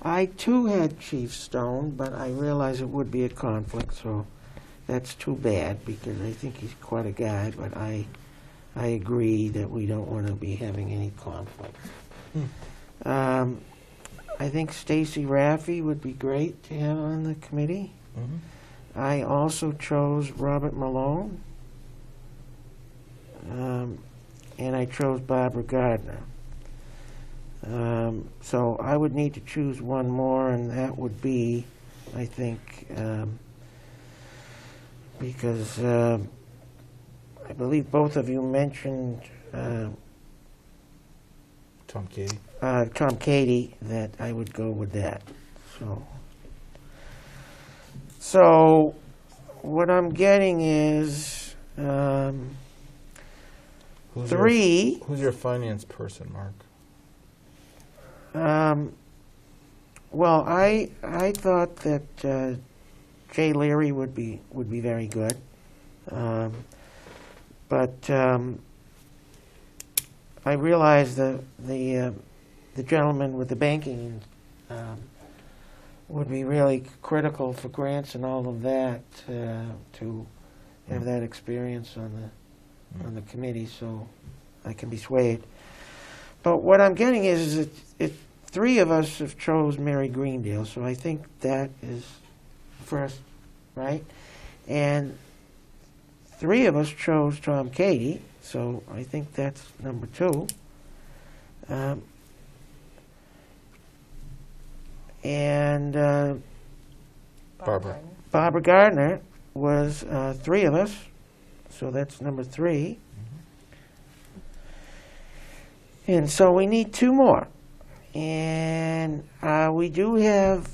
I too had Chief Stone, but I realize it would be a conflict, so that's too bad because I think he's quite a guy, but I agree that we don't want to be having any conflict. I think Stacy Raffi would be great to have on the committee. I also chose Robert Malone, and I chose Barbara Gardner. So I would need to choose one more, and that would be, I think, because I believe both of you mentioned Tom Cady. Tom Cady, that I would go with that. So what I'm getting is three. Who's your finance person, Mark? Well, I thought that Jay Leary would be very good, but I realized the gentleman with the banking would be really critical for grants and all of that to have that experience on the committee, so I can be swayed. But what I'm getting is that three of us have chose Mary Greendale, so I think that is first, right? And three of us chose Tom Cady, so I think that's number two. And Barbara Gardner was three of us, so that's number three. And so we need two more. And we do have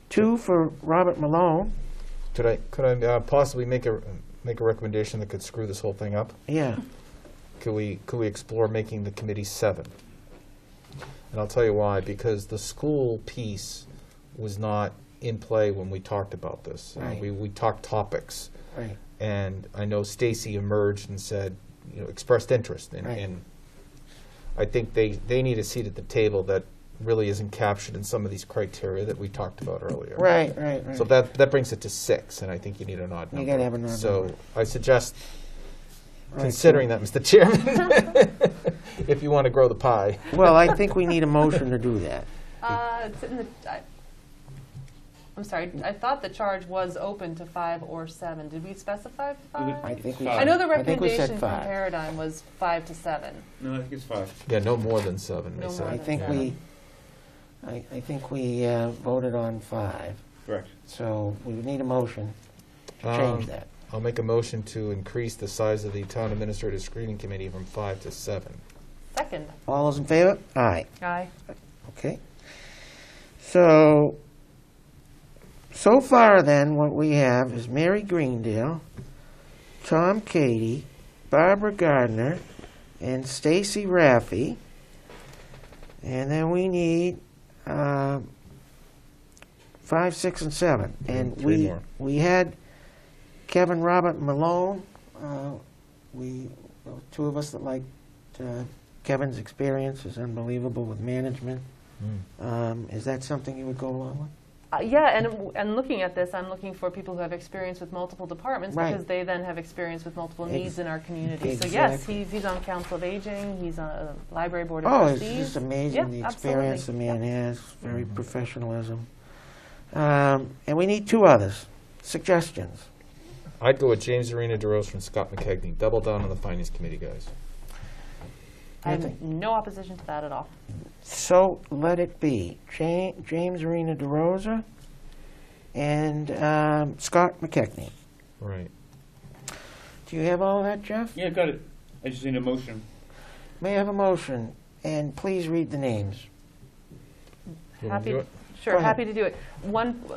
two for Robert Malone. Could I possibly make a recommendation that could screw this whole thing up? Yeah. Could we explore making the committee 7? And I'll tell you why. Because the school piece was not in play when we talked about this. Right. We talked topics. Right. And I know Stacy emerged and said, expressed interest. And I think they need a seat at the table that really isn't captured in some of these criteria that we talked about earlier. Right. So that brings it to 6, and I think you need an odd number. You got to have an odd number. So I suggest considering that, Mr. Chairman, if you want to grow the pie. Well, I think we need a motion to do that. It's in the. I'm sorry. I thought the charge was open to 5 or 7. Did we specify 5? I think we. I know the I think we recommendation said from 5. Paradigm was 5 to 7. No, I think it's 5. Yeah, no more than 7. No they said. more I than think 7. I think we voted on 5. Correct. So we would need a motion to change that. I'll make a motion to increase the size of the Town Administrative Screening Committee from 5 to 7. Second. All those in favor? Aye. Aye. Okay. So far then, what we have is Mary Greendale, Tom Cady, Barbara Gardner, and Stacy Raffi. And then we need 5, 6, and 7. And Three more. we had Kevin Robert Malone. Two of us that liked Kevin's experience is unbelievable with management. Is that something you would go along with? Yeah, and looking at this, I'm looking for people who have experience with multiple departments Right. because they then have experience with multiple needs in our community. Exactly. So yes, he's on Council of Aging, he's on a Library Board of Oh, it's Trustees. just amazing Yeah, the experience absolutely. the man has, very professionalism. And we need two others. Suggestions? I'd go with James Arena DeRose from Scott McKegney. Double down on the Finance Committee, guys. I have Nothing. no opposition to that at all. So let it be. James Arena DeRosa and Scott McKechnie. Right. Do you have all of that, Jeff? Yeah, got it. I just need a motion. May I have a motion? And please read the names. Happy, do it? sure, Go ahead. happy to do it.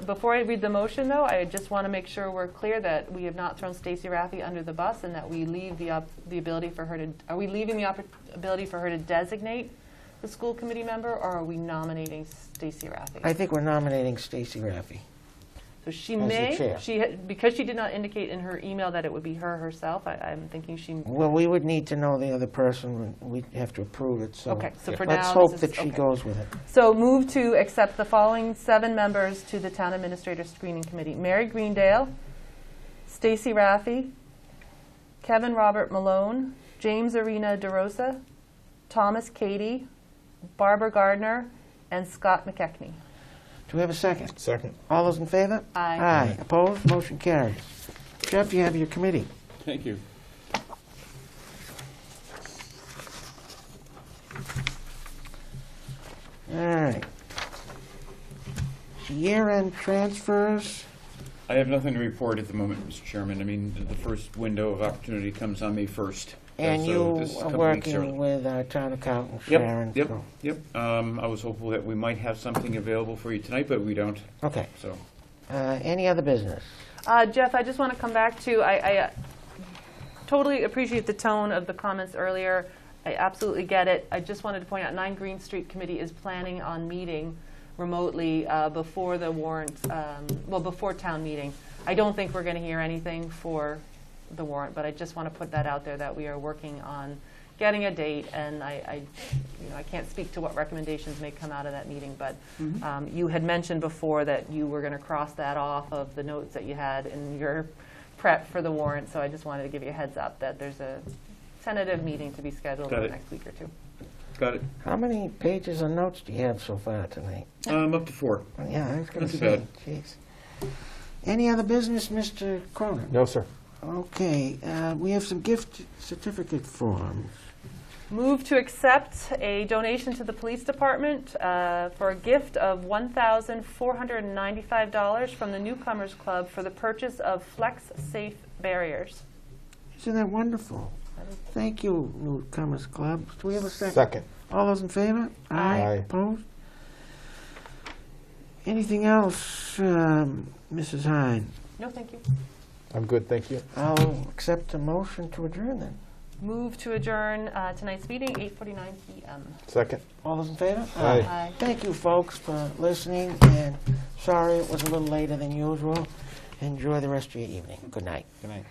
Before I read the motion, though, I just want to make sure we're clear that we have not thrown Stacy Raffi under the bus, and that we leave the ability for her to. Are we leaving the ability for her to designate the school committee member, or are we nominating Stacy Raffi? I think we're nominating Stacy Raffi. So she as the may, chair. because she did not indicate in her email that it would be her herself. I'm thinking she. Well, we would need to know the other person. We'd have to approve it. So Okay, so for let's now, hope this that is- she okay. goes with it. So move to accept the following 7 members to the Town Administrator Screening Committee: Mary Greendale, Stacy Raffi, Kevin Robert Malone, James Arena DeRosa, Thomas Cady, Barbara Gardner, and Scott McKechnie. Do we have a second? Second. All those in favor? Aye. Aye. Opposed? Motion carries. Jeff, you have your committee. Thank you. All right. Year-end transfers. I have nothing to report at the moment, Mr. Chairman. I mean, the first window of opportunity comes on May 1st. And So you this is a are couple weeks early. working with our town accountant, Sharon. Yep, so- yep. I was hopeful that we might have something available for you tonight, but we don't. Okay. So, Any other business? Jeff, I just want to come back to, I totally appreciate the tone of the comments earlier. I absolutely get it. I just wanted to point out 9 Green Street Committee is planning on meeting remotely before the warrant, before town meeting. I don't think we're going to hear anything for the warrant, but I just want to put that out there that we are working on getting a date, and I can't speak to what recommendations may come out of that meeting, but you had mentioned before that you were going to cross that off of the notes that you had in your prep for the warrant, so I just wanted to give you a heads up that there's a tentative meeting to be scheduled in the next week or 2. got it. How many pages of notes do you have so far tonight? Up to 4. Yeah, I was going Not to too say. bad. Jeez. Any other business, Mr. Cronin? No, sir. Okay, we have some gift certificate forms. Move to accept a donation to the police department for a gift of $1,495 from the Newcomers Club for the purchase of Flex Safe barriers. Isn't that wonderful? Thank you, Newcomers Club. Do we have a second? Second. All those in favor? Aye. Opposed? Anything else, Mrs. Hine? No, thank you. I'm good, thank you. I'll accept a motion to adjourn then. Move to adjourn tonight's meeting, 8:49 p.m. Second. All those in favor? Aye. Aye. Thank you, folks, for listening, and sorry it was a little later than usual. Enjoy the rest of your evening. Good night. Good night.